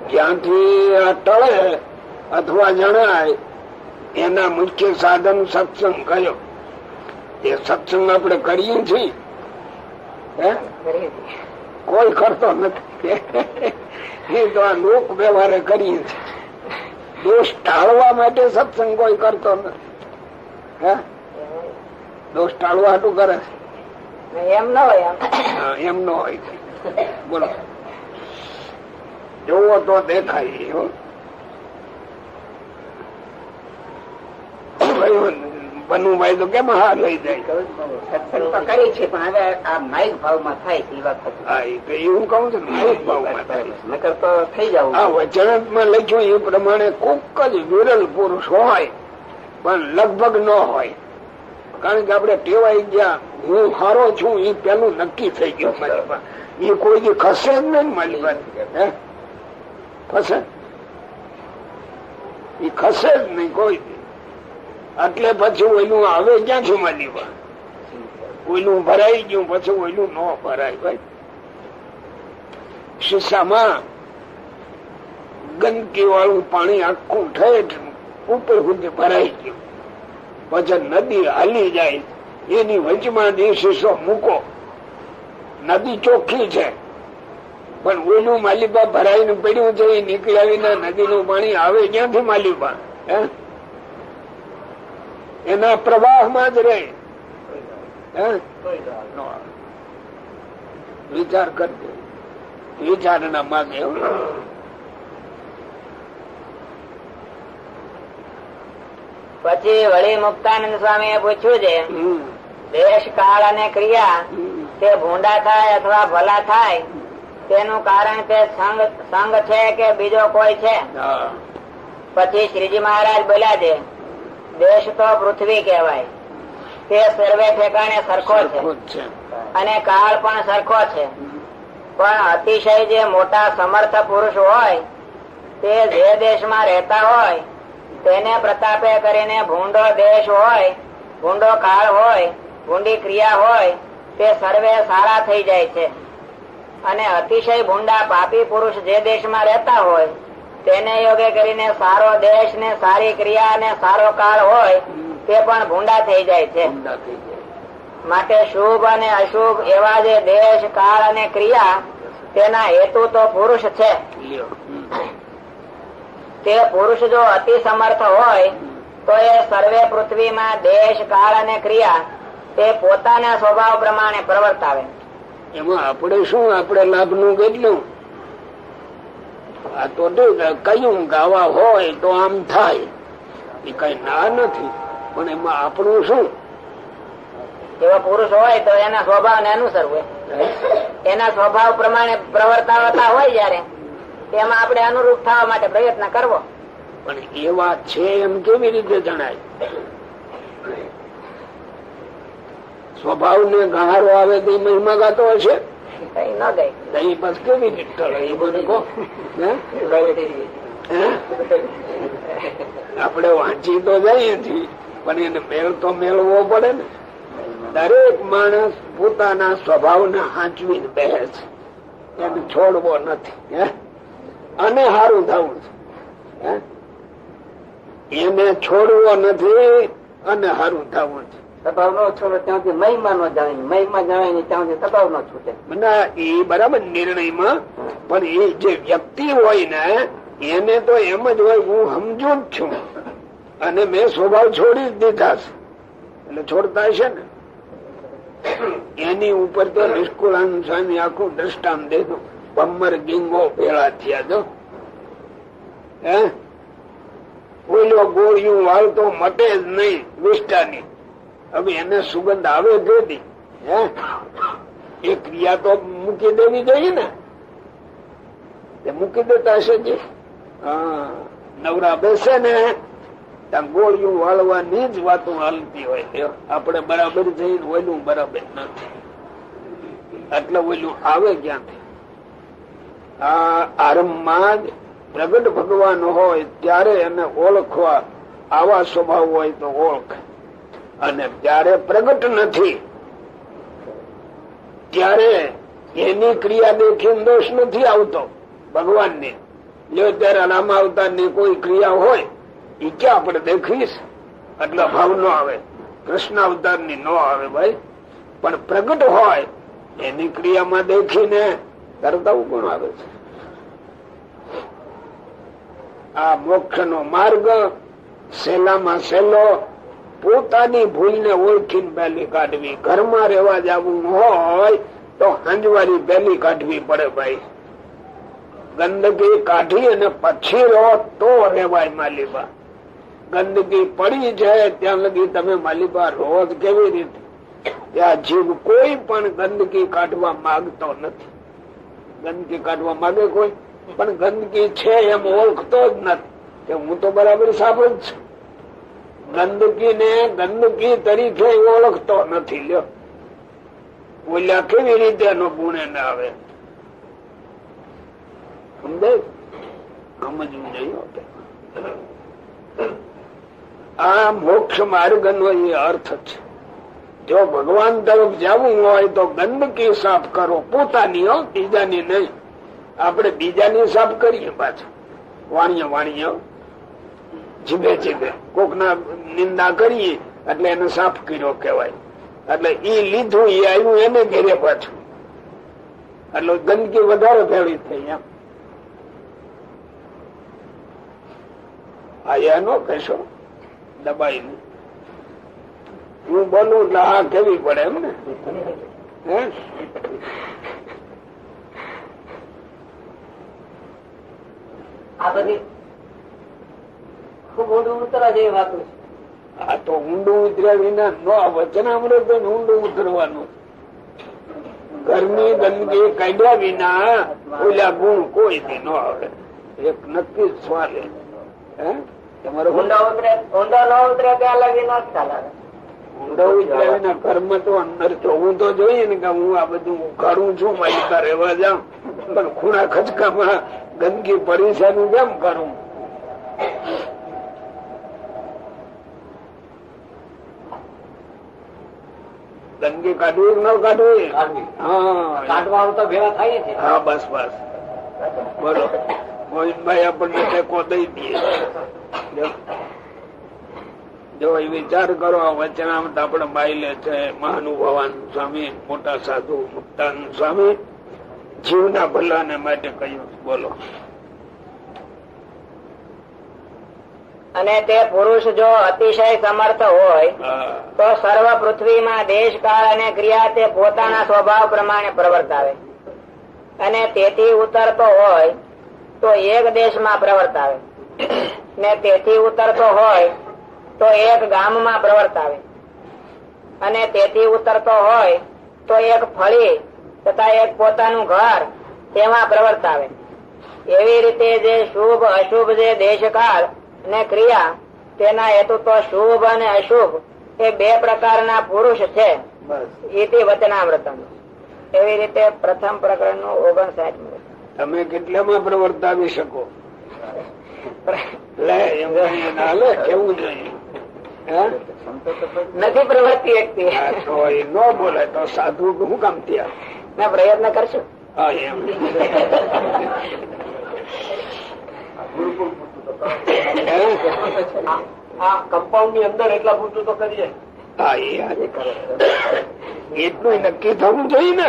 ક્યાંથી આ ટળે અથવા જણાય એના મુખ્ય સાધન સત્સંગ કયો? એ સત્સંગ આપણે કરીએ છીએ? કોઈ કરતો નથી. એ તો આ લોક વ્યવહારે કરીએ છીએ. દોષ ટાળવા માટે સત્સંગ કોઈ કરતો નથી. હે દોષ ટાળવા હાટું કરે છે? એમ ન હોય. એમ ન હોય. બોલો, જોવો તો દેખાય. બનુભાઈ તો કેમ હાર લઈ જાય? સત્સંગ તો કરી છે પણ હવે આ માઇક ભાવમાં થાય છે. એ વાત એવું કઉ છું, માઇક ભાવમાં થાય. નકર તો થઈ જવું. આ વચનામાં લખ્યું એ પ્રમાણે કોક જ વિરલ પુરુષ હોય, પણ લગભગ ન હોય. કારણ કે આપણે ટેવાઈ ગયા, હું હારો છું એ પેલું નક્કી થઈ ગયું મારી પાસે. એ કોઈ દી ખસે જ નહીં મારી પાસે. ખસે? એ ખસે જ નહીં કોઈ દી. એટલે પછી ઓઈલું આવે ક્યાંથી મારી પાસે? ઓઈલું ભરાઈ ગયું પછી ઓઈલું ન ભરાય. ભાઈ શીશામાં ગંદકી વાળું પાણી આખું ઠેઠ ઉપર સુધી ભરાઈ ગયું. પછી નદી હાલી જાય, એની વચમાં જે શીશો મૂકો, નદી ચોખ્ખી છે પણ ઓઈલું માલિબા ભરાઈને પડ્યું છે. એ નીકળી આવીને નદીનું પાણી આવે ક્યાંથી માલિબા? એના પ્રવાહમાં જ રહે. વિચાર કરજો, વિચારના માગે. પછી વળી મુક્તાનંદ સ્વામી એ પૂછ્યું છે, દેશ કાળ અને ક્રિયા તે ભૂંડા થાય અથવા ભલા થાય તેનું કારણ તે સંગ છે કે બીજો કોઈ છે? પછી શ્રીજી મહારાજ બોલ્યા છે, દેશ તો પૃથ્વી કહેવાય, તે સર્વે ઠેકાણે સરખો છે અને કાળ પણ સરખો છે. પણ અતિશય જે મોટા સમર્થ પુરુષ હોય તે જે દેશમાં રહેતા હોય તેને પ્રતાપે કરીને ભૂંડો દેશ હોય, ભૂંડો કાળ હોય, ભૂંડી ક્રિયા હોય તે સર્વે સારા થઈ જાય છે. અને અતિશય ભૂંડા પાપી પુરુષ જે દેશમાં રહેતા હોય તેને યોગે કરીને સારો દેશ ને સારી ક્રિયા ને સારો કાળ હોય તે પણ ભૂંડા થઈ જાય છે. માટે શુભ અને અશુભ એવા જે દેશ કાળ અને ક્રિયા તેના હેતુ તો પુરુષ છે. તે પુરુષ જો અતિ સમર્થ હોય તો એ સર્વે પૃથ્વીમાં દેશ કાળ અને ક્રિયા તે પોતાના સ્વભાવ પ્રમાણે પ્રવર્તાવે. એમાં આપણે શું, આપણે લાભ નું કેટલું? આ તો કયું ગાવા હોય તો આમ થાય, એ કઈ ના નથી. પણ એમાં આપણું શું? એવો પુરુષ હોય તો એના સ્વભાવ ને અનુસરવું, એના સ્વભાવ પ્રમાણે પ્રવર્તાવતા હોય જયારે એમાં આપણે અનુરૂપ થવા માટે પ્રયત્ન કરવો. પણ એ વાત છે એમ કેવી રીતે જણાય? સ્વભાવ ને ગહારો આવે તો મહિમા ગાતો હશે, કઈ ન ગઈ બસ કેવી રીતે એ બધું કહો. આપણે વાંચી તો જઈએ છીએ પણ એને મેળ તો મેળવો પડે ને. દરેક માણસ પોતાના સ્વભાવને હાંચવીને બેસે છે, એને છોડવો નથી. અને સારું થવું છે, એને છોડવો નથી અને સારું થવું છે. સ્વભાવ નો છોડો ત્યાંથી મહિમા નો જાણે, મહિમા જાણે ત્યાંથી સ્વભાવ નો છૂટે. એ બરાબર નિર્ણયમાં. પણ એ જે વ્યક્તિ હોય ને એને તો એમ જ હોય, હું સમજુ જ છું અને મેં સ્વભાવ છોડી જ દીધા છે. એટલે છોડતા હશે ને. એની ઉપર તો નિષ્કુળાનંદ સ્વામી આખું દ્રષ્ટાંત દેતું. ભમ્મર ગીંગો ભેળા થયા. જો ઓઈલો ગોળિયું વાળતો મટે જ નહીં વિષ્ટાની. હવે એને સુગંધ આવે જોતી. એ ક્રિયા તો મૂકી દેવી જોઈએ ને. મૂકી દેતા હશે જે નવરા બેસે ને ત્યાં ગોળિયું વાળવાની જ વાતો હાલતી હોય. આપણે બરાબર જઈને ઓઈલું બરાબર નથી. એટલે ઓઈલું આવે ક્યાંથી? આ આરંભમાં જ પ્રગટ ભગવાન હોય ત્યારે એને ઓળખવા આવા સ્વભાવ હોય તો ઓળખ. અને જયારે પ્રગટ નથી ત્યારે એની ક્રિયા દેખીને દોષ નથી આવતો ભગવાન ની. જો ત્યારે રામ અવતાર ની કોઈ ક્રિયા હોય એ ક્યાં આપણે દેખીશ એટલે ભાવ ન આવે. કૃષ્ણ અવતાર ની ન આવે ભાઈ. પણ પ્રગટ હોય એની ક્રિયામાં દેખીને કરતા કોણ આવે છે? આ મોક્ષ નો માર્ગ સહેલામાં સહેલો પોતાની ભૂલને ઓળખીને પહેલી કાઢવી. ઘરમાં રહેવા જવું હોય તો હંજવારી પહેલી કાઢવી પડે ભાઈ. ગંદકી કાઢી અને પછી રહો તો રેવાય માલિબા. ગંદકી પડી જાય ત્યાં લગી તમે માલિબા રહો જ કેવી રીતે? ત્યાં જીવ કોઈ પણ ગંદકી કાઢવા માંગતો નથી. ગંદકી કાઢવા માંગે કોઈ, પણ ગંદકી છે એમ ઓળખતો જ નથી કે હું તો બરાબર સાફ જ છું. ગંદકી ને ગંદકી તરીકે ઓળખતો નથી. લ્યો બોલ્યા કેવી રીતે એનો ગુણે ના આવે? સમજવું જોઈએ. આ મોક્ષ માર્ગ નો એ અર્થ છે. જો ભગવાન તરફ જવું હોય તો ગંદકી સાફ કરો, પોતાની હો, બીજાની નહીં. આપણે બીજાની સાફ કરીએ પાછું વાણીએ જીભે જીભે કોકના નિંદા કરીએ એટલે એને સાફ કર્યો કહેવાય. એટલે ઈ લીધું એ આવ્યું એને ઘેરે પાછું, એટલે ગંદકી વધારે ફેરવી થઈ. એમ આ એનો કહેશો દબાઈ ને હું બોલું એટલે હા કેવી પડે એમ ને. આ બધી ખૂબ ઊંડું ઉતરવા જેવી વાતો છે. આ તો ઊંડું ઉતર્યા વિના નો વચનામૃત ઊંડું ઉતરવાનું. ઘરની ગંદકી કાઢ્યા વિના ઓલા ગુણ કોઈ થી ન આવે. એક નક્કી જ સવાલ તમારો ઊંડા ન ઉતરે ત્યાં લગી ન ચાલે. ઊંડો ઉતર્યા વિના કર્મ તો અંદર જોવું તો જોઈએ ને કે હું આ બધું ઉખાડું છું માલિકા રહેવા જાઉં, પણ ખૂણા ખચકામાં ગંદકી પડી છે એનું કેમ કરું? ગંદકી કાઢવી ન કાઢવી? હા, કાઢવાનું તો ભેગા થાય છે. હા બસ બસ બોલો. મોહિનભાઈ આપણને ટેકો દઈ દે. જો એ વિચાર કરો, વચનામૃત આપણે બાયલે છે મહાનુભાવાન સ્વામી, મોટા સાધુ મુક્તાનંદ સ્વામી જીવના ભલાને માટે કહ્યું. બોલો. અને તે પુરુષ જો અતિશય સમર્થ હોય તો સર્વ પૃથ્વીમાં દેશ કાળ અને ક્રિયા તે પોતાના સ્વભાવ પ્રમાણે પ્રવર્તાવે. અને તેથી ઉતરતો હોય તો એક દેશમાં પ્રવર્તાવે, ને તેથી ઉતરતો હોય તો એક ગામમાં પ્રવર્તાવે, અને તેથી ઉતરતો હોય તો એક ફળી તથા એક પોતાનું ઘર તેમાં પ્રવર્તાવે. એવી રીતે જે શુભ અશુભ જે દેશકાળ ને ક્રિયા તેના હેતુ તો શુભ અને અશુભ એ બે પ્રકારના પુરુષ છે. ઇતિ વચનામૃતમ. એવી રીતે પ્રથમ પ્રકરણ નું 59. તમે કેટલામાં પ્રવર્તાવી શકો? કેવું જોઈએ? નથી પ્રવૃત્તિ વ્યક્તિ તો એ ન બોલે તો સાધુ શું કામ થયા? મેં પ્રયત્ન કરશું. હા એમ. કમ્પાઉન્ડ ની અંદર એટલા પૂરતું તો કરીએ. હા એટલું નક્કી થવું જોઈએ ને.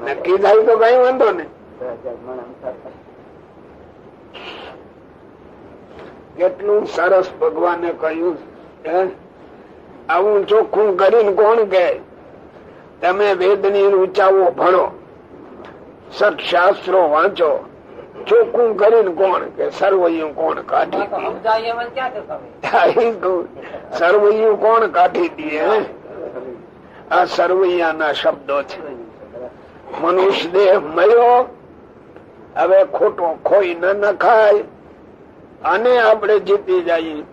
નક્કી થાય તો કઈ વાંધો ને. કેટલું સરસ ભગવાને કહ્યું. આવું ચોખ્ખું કરીને કોણ કે તમે વેદની ઊંચાવો ભણો, સત્શાસ્ત્રો વાંચો, ચોખ્ખું કરીને કોણ કે સર્વૈયું કોણ કાઢી સર્વૈયું કોણ કાઢી દે? આ સર્વૈયાના શબ્દો છે. મનુષ્ય દેહ મળ્યો, હવે ખોટો ખોઈ ન નખાય અને આપણે જીતી જઈએ,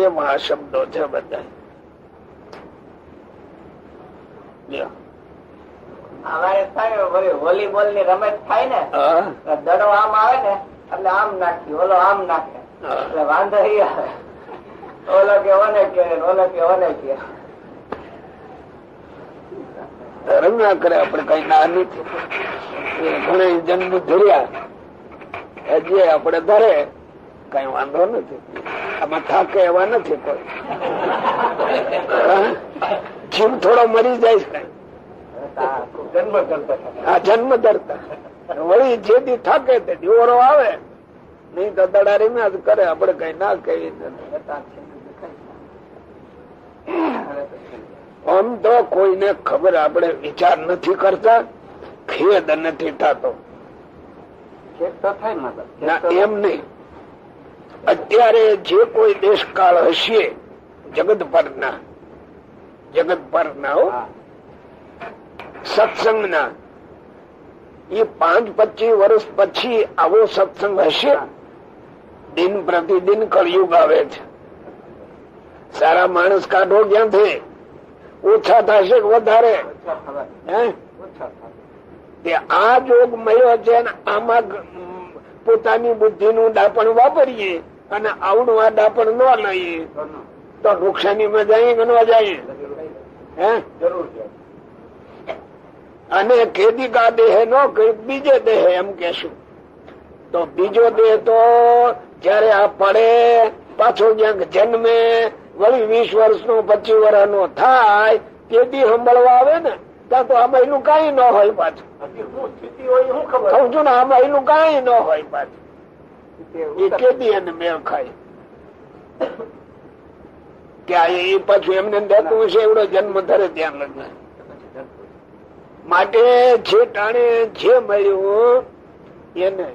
એમાં આ શબ્દો છે બધા. અમારે થાય વોલીબોલ ની રમત થાય ને, દડો આમ આવે ને એટલે આમ નાખી, ઓલો આમ નાખે એટલે વાંધો આવે. ઓલો કે ઓને કે, ઓલો કે ઓને કે રમ્યા કરે. આપણે કઈ ના નથી. ઘણા જન્મ ધર્યા હજી આપણે ધરે, કઈ વાંધો નથી. આમાં થાકે એવા નથી કોઈ. જીવ થોડો મરી જાય છે જન્મ ધરતા. વળી જેથી થાકે તે દિવરો આવે નહીં તો દડારી ના જ કરે, આપડે કઈ ના કહી. આમ તો કોઈને ખબર આપણે વિચાર નથી કરતા, ખેદ નથી થતો. એમ નહીં, અત્યારે જે કોઈ દેશકાળ હશે જગત પરના સત્સંગના, એ 5-25 વર્ષ પછી આવો સત્સંગ હશે. દિન પ્રતિદિન કળિયુગ આવે છે. સારા માણસ કાઢો ક્યાંથી? ઓછા થશે કે વધારે? આ જોગ મળ્યો છે ને આમાં પોતાની બુદ્ધિ નું ડાપણ વાપરીએ અને આવડું આ ડાપણ ન લઈએ તો નુકસાની માં જઈએ કે ન જઈએ? અને ખેતી કા દેહ નો બીજે દેહ એમ કેશું તો બીજો દેહ તો જયારે આ પડે પાછો ક્યાંક જન્મે વળી 20 વર્ષનો 25 વર્ષનો થાય તેથી સંભળવા આવે ને ત્યાં તો આમાં એનું કઈ ન હોય પાછું. કઉ છું ને આમાં એનું કઈ ન હોય પાછું. એ કેદી એને મેળ ખાય ત્યાં એ પાછું એમને દેતું હશે એવડો જન્મ ધરે ત્યાં લગ્ન. માટે જે ટાણે જે મળ્યું એને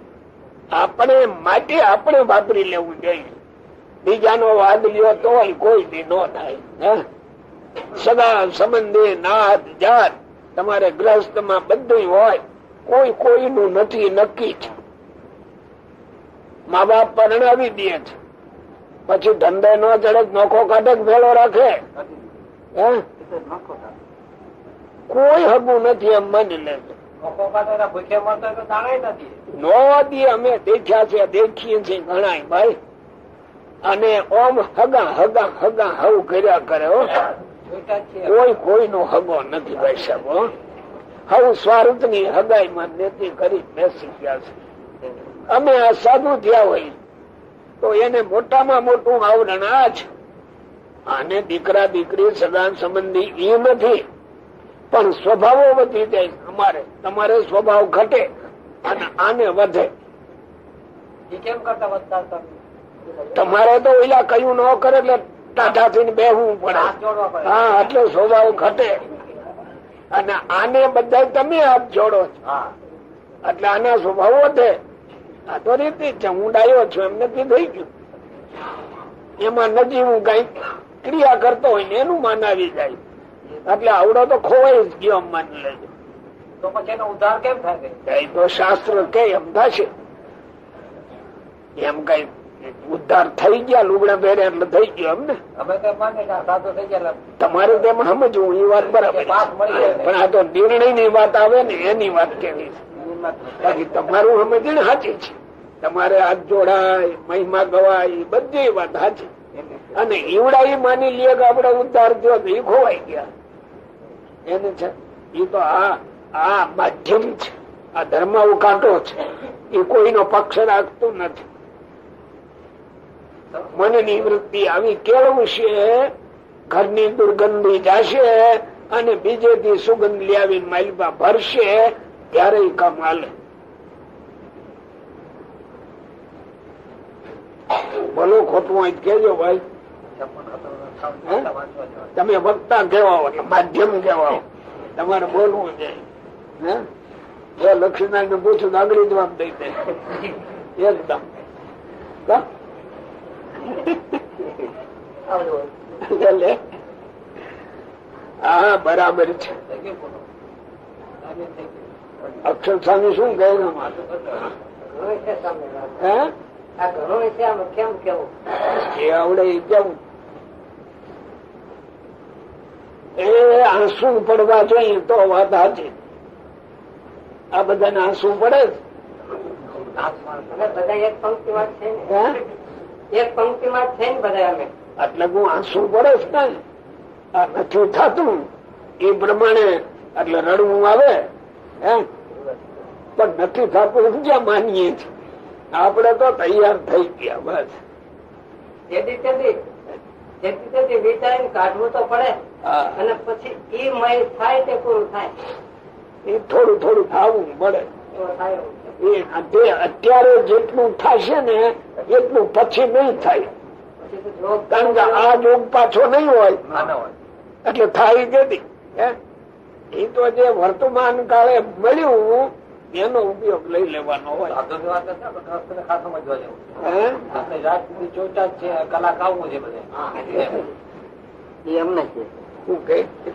આપણે વાપરી લેવું જોઈએ. બીજાનો વાદ લ્યો તો કોઈ દી ન થાય. સગા સંબંધી નાત જાત તમારે ગ્રસ્ત માં બધું હોય, કોઈનું નથી નક્કી છે. મા બાપ પરણાવી દે છે પછી ધંધે નો ચડે નોખો કાઢક ભેળો રાખે. કોઈ હગું નથી એમ માની લે. નો દી અમે દેખ્યા છે, દેખીએ છીએ ઘણા ભાઈ. અને ઓમ હગા હવ કર્યા કરે. કોઈ નો હગો નથી ભાઈ સાહેબ. હવે સ્વાર્થ ની હગાઈ માં નેતી કરી બેસી ગયા છે. અમે આ સાધુ થયા હોય તો એને મોટામાં મોટું આવરણ આ છે. આને દીકરા દીકરી સગા સંબંધી એ નથી, પણ સ્વભાવો વધી જાય. તમારે સ્વભાવ ઘટે અને આને વધે. કેમ કરતા વધતા? તમારે તો ઓલા કયું ન કરે એટલે ટાઢા થઈને બેહવું પડે. હા, એટલે સ્વભાવ ઘટે અને આને બધા તમે હાથ જોડો છો એટલે આના સ્વભાવ વધે. આ તો રીતે છે. હું ડાયો છું એમ નથી થઈ ગયું. એમાં નથી હું કઈ ક્રિયા કરતો હોય ને એનું માન આવી જાય એટલે આવડો તો ખોવાઈ જ ગયો માની લેજો. તો પછી એનો ઉદ્ધાર કેમ થાય? એ તો શાસ્ત્ર કે એમ થશે. એમ કઈ ઉદ્ધાર થઈ ગયા લુગડા પહેરે એટલે થઈ ગયો એમ ને. અમે તો માને સાધુ થઈ ગયા. તમારે તેમાં સમજવું એ વાત બરાબર, પણ આ તો નિર્ણય ની વાત આવે ને એની વાત કેવી છે. બાકી તમારું સમજણ સાચી છે. તમારે હાથ જોડાય, મહિમા ગવાય, બધી વાત સાચી. અને ઈવડા એ માની લે કે આપડે ઉદ્ધાર થયો તો એ ખોવાઈ ગયા. એને છે એ તો આ માધ્યમ છે. આ ધર્મ કાંટો છે. એ કોઈનો પક્ષ રાખતું નથી. મનની વૃત્તિ આવી કેળવશે, ઘરની દુર્ગંધી જશે અને બીજેથી સુગંધ લાવી માલપા ભરશે ત્યારે કામ હાલે. બોલો ખોટું હોય કેજો ભાઈ. તમે વક્તા કેવાઓ, માધ્યમ કેવાઓ, તમારે બોલવું છે. લક્ષ્મીનારાયણ ને પૂછું તો આગળ જવાબ દઈ દે એકદમ. હા, બરાબર છે. અક્ષર સ્વામી શું કહે છે? આવડે કેવું એ આંસુ પડવા જોઈએ તો વાત સાચી. આ બધાને આંસુ પડે એક પંક્તિ માં છે ને બધા અમે એટલે હું આંસુ પડે જ ને. આ નથી થતું એ પ્રમાણે એટલે રડવું આવે પણ નથી થતું ક્યાં માનીએ છીએ. આપડે તો તૈયાર થઈ ગયા બસ. જેથી વિચારીને કાઢવું તો પડે અને પછી ઈ મય થાય તે પૂરું થાય. એ થોડું થવું પડે. અત્યારે જેટલું થશે ને એટલું પછી નહીં થાય, કારણ કે આ યોગ પાછો નહીં હોય એટલે થાય કેતી. એ તો જે વર્તમાન કાળે મળ્યું એનો ઉપયોગ લઈ લેવાનો હોય. કલાક આવવું છે બધે એમને કે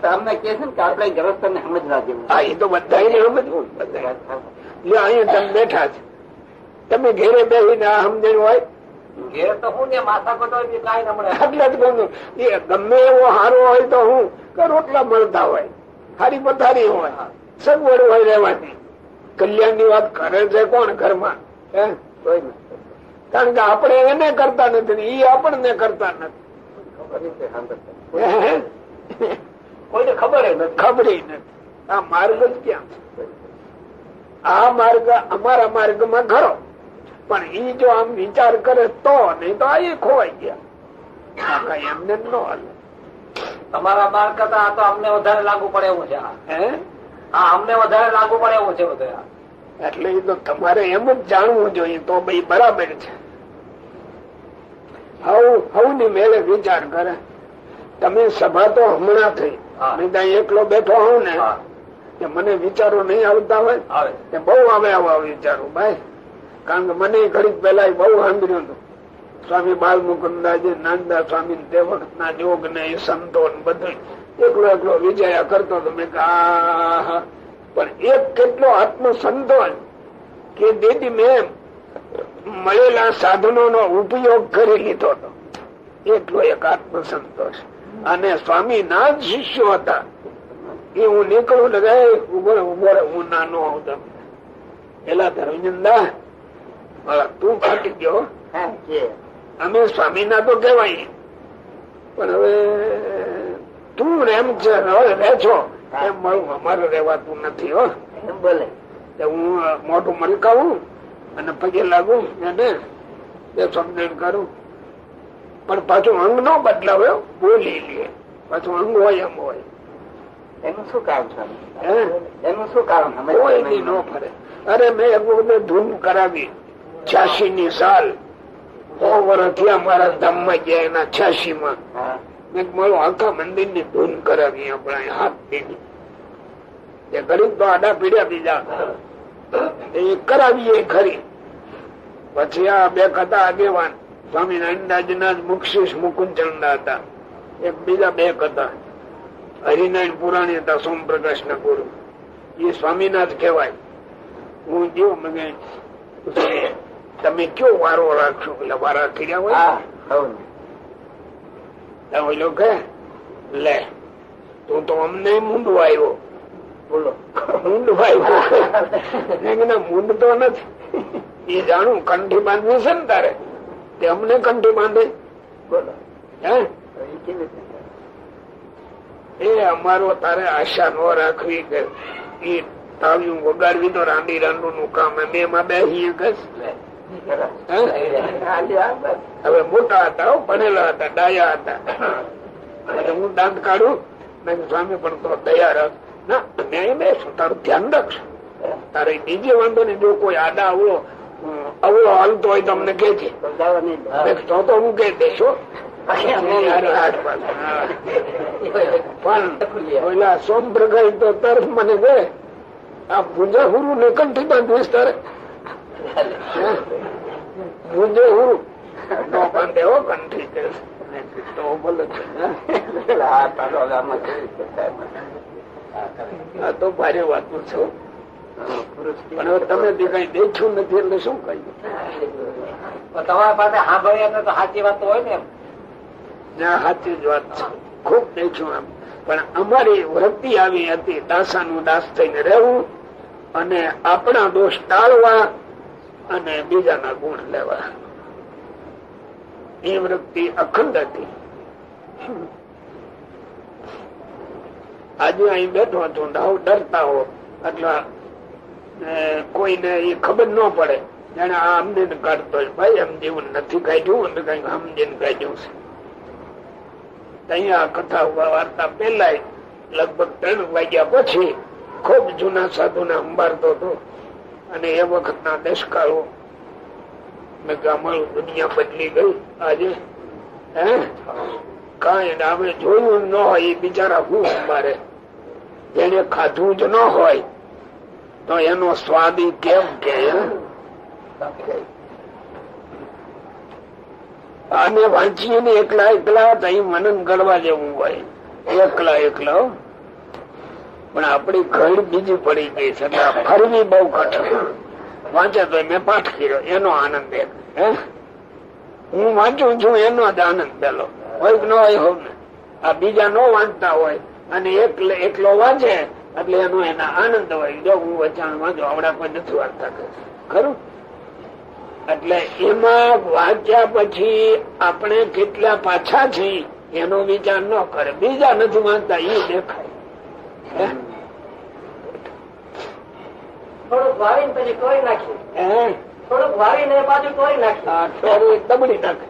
અમને કે છે ને કે આપણે ગ્રસ્ત ને સમજવા જેવું. હા, એ તો બધા સમજવું. અહીંયા તમે બેઠા છે, તમે ઘેરે બેસીને આ સમજણ હોય ઘેર તો હું ને માથા કટો કઈ ના મળે. એટલે જ કહું એ ગમે એવો સારો હોય તો હું કે રોટલા મળતા હોય, સારી પથારી હોય, સગવડ હોય રહેવાની. કલ્યાણ ની વાત કરે છે કોણ ઘરમાં? કારણ કે આપણે એને કરતા નથી, એ આપણને કરતા નથી. કોઈને ખબર નથી. આ માર્ગ જ ક્યાં છે? આ માર્ગ અમારા માર્ગમાં ખરો, પણ ઈ જો આમ વિચાર કરે તો, નહીં તો આ ખોવાઈ ગયા. કઈ એમને ન હાલે. તમારા માર્ગ કરતા આ તો અમને વધારે લાગુ પડે એવું છે. હા, અમને વધારે લાગુ પડે એવું છે બધું. એટલે એ તો તમારે એમ જ જાણવું જોઈએ તો ભાઈ બરાબર છે. હવની મેળે વિચાર કરે. તમે સભા તો હમણાં થઈ, ત્યાં એકલો બેઠો હોઉં ને કે મને વિચારો નહીં આવતા હોય કે બહુ આવે આવા વિચારો ભાઈ. કારણ કે મને ઘડીક પેલા બહુ સાંભળ્યું હતું સ્વામી બાલ મુકુદાજી, નાનદા સ્વામી તે વખત ના જોગ ને સંતો બધું એકલો વિચાર્યા કરતો હતો. મેં પણ એક કેટલો આત્મસંતોષ કે દીદી મેં મળેલા સાધનો નો ઉપયોગ કરી લીધો હતો, એટલો એક આત્મસંતોષ. અને સ્વામી ના જ શિષ્યો હતા. એ હું નીકળું ને ઉભો હું નાનો આવતો પેલા ધર્મજનદા તું ફાટી ગયો. અમે સ્વામી ના તો કેવાય, પણ હવે તું એમ છે રે છો એમ મારું અમારે રેવાતું નથી. હો બોલે હું મોટું મલકાવું અને પગે લાગુ એને સમજણ કરું, પણ પાછું અંગ નો બદલાવ્યો, બોલી લે પાછું અંગ હોય એમ હોય. એનું શું કામ છે? એનું શું કામ? કોઈ દી ન ફરે. અરે મેં એક વખત ધૂમ કરાવી 86 ની સાલ, 100 વર્ષ થયા મારા ધામમાં ગયા એના 86 માં. મેં મારું આખા મંદિર ની ધૂન કરાવી આપણા હાથ પીડી. એ ગરીબ તો આડા પીડ્યા બીજા એ કરાવીએ ખરી. પછી આ બે કથા આગેવાન સ્વામિનારાયણ મુક્ષીશ મુકુંદચંદા હતા, એક બીજા બે કથા હરિનારાયણ પુરાણી હતા, સોમપ્રકાશ ના ગુરુ. એ સ્વામીનાથ કહેવાય. હું જેવું મને તમે કયો વારો રાખશો? એટલે વારા કર્યા હોય કે લે તું તો અમને મૂંડવા આવ્યો. બોલો મૂંડવા આવ્યો? મૂંડ તો નથી. એ જાણું કંઠી બાંધવી છે ને તારે, તે અમને કંઠી બાંધે. બોલો એ અમારો તારે આશા ન રાખવી કે એ તાવ્યું વગાડવી તો રાંડી રાંડું નું કામ અમે એમાં બેસીએ કે. હવે મોટા હતા, ભણેલા હતા, ડાયા હતા. એટલે હું દાંત કાઢું સ્વામી પણ તો તૈયાર ના મેં બેસું, તારું ધ્યાન રાખશું. તારે બીજે વાંધો ને જો કોઈ આડા અવળો હાલતો હોય તો અમને કે છે તો હું કહી દઈશ. પણ ઓલા સોમપ્રકાશ તો તરફ મને કે આ પૂજા હુરુ ને કંઠી બાંધવીશ તારે. પૂજે હુરુ નો બાંધે હો કંઠી તો બોલે આ તો ભારે વાત છો. પણ હવે તમે કઈ દેખ્યું નથી એટલે શું કહ્યું? તમારા પાસે સાંભળ્યા તો સાચી વાત તો હોય ને. સાચી જ વાત છે, ખુબ દેખ્યું એમ. પણ અમારી વૃત્તિ આવી હતી દાસાનું દાસ થઈને રહેવું અને આપણા દોષ ટાળવા અને બીજાના ગુણ લેવા. એ વૃત્તિ અખંડ હતી. આજે અહીં બેઠો છો ડરતા હો એટલે કોઈને એ ખબર ન પડે જાણે આ સમજીને કાઢતો ભાઈ એમ જીવન નથી કાઢ્યું અને કઈક સમજીને કાઢ્યું છે. અહીંયા કથા વાર્તા પેલા લગભગ 3 વાગ્યા પછી ખુબ જૂના સાધુ ને સંભાળતો હતો અને એ વખત ના દેશકાળો મેં ગામડું દુનિયા બદલી ગઈ આજે હે કઈ હવે જોયું ન હોય એ બિચારા શું મારે જેને ખાધું જ ન હોય તો એનો સ્વાદ કેમ કે આને વાંચીએ ને એકલા એકલા તો મનન કરવા જેવું હોય એકલા એકલા પણ આપડી ઘર બીજી પડી ગઈ છે ફરવી બહુ કઠણ વાંચે તો મેં પાઠ કર્યો એનો આનંદ એક હું વાંચું છું એનો જ આનંદ પેલો હોય ન હોય હોવ ને આ બીજા ન વાંચતા હોય અને એકલો વાંચે એટલે એનો એના આનંદ હોય જો હું વચાણ વાંચો આવડા કોઈ નથી વાંચતા ખરું એટલે એમાં વાંચ્યા પછી આપણે કેટલા પાછા છીએ એનો વિચાર ન કરે બીજા નથી વાંચતા એ દેખાય થોડુંક વાળીને પછી તોડી નાખ્યું થોડુંક વાળીને પાછું તોડી નાખ્યું દબડી નાખે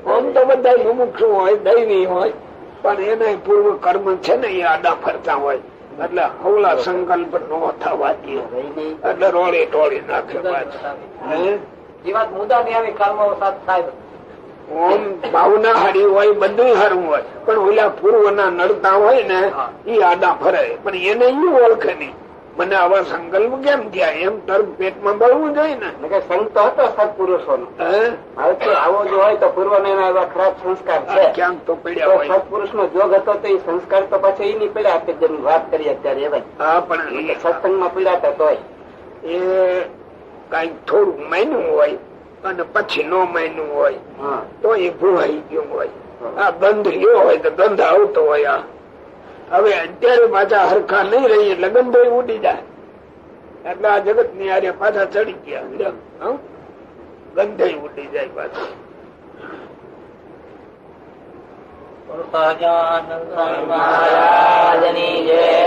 આમ તો બધા મુમુક્ષુ હોય દૈવી હોય પણ એના પૂર્વ કર્મ છે ને એ આડા ફરતા હોય એટલે હવલા સંકલ્પ નો થવા દે એટલે રોળી ટોળી નાખે જીવાત મુદા ની આવી કર્મ થાય ઓમ ભાવના હારી હોય બધું સારું હોય પણ ઓલા પૂર્વ ના નડતા હોય ને એ આડા ફરે પણ એને એ ઓળખે નહીં મને આવા સંકલ્પ કેમ થયા એમ તરફ પેટમાં બળવું જોઈએ ને સંત હતો સત્પુરુષો નો આવો જો હોય તો પૂર્વ એવા ખરાબ સંસ્કાર છે ક્યાંક તો પડ્યા હોય સત્પુરુષ નો જોગ હતો તો એ સંસ્કાર તો પછી એ નહીં પડ્યા આપણે જેમ વાત કરી અત્યારે એવા હા પણ સત્સંગમાં પડ્યા હતા તોય એ કઈક થોડુંક માન્યું હોય અને પછી નો માન્યું હોય તો એ ભૂલાઈ ગયું હોય આ ગંધ રહ્યો હોય તો ગંધ આવતો હોય આ હવે અત્યારે પાછા હરખા નહીં રહી એટલે ગંધો ઉડી જાય એટલે આ જગત ની આરે પાછા ચડી ગયા ગંધે ઉડી જાય પાછા મહારાજની જય.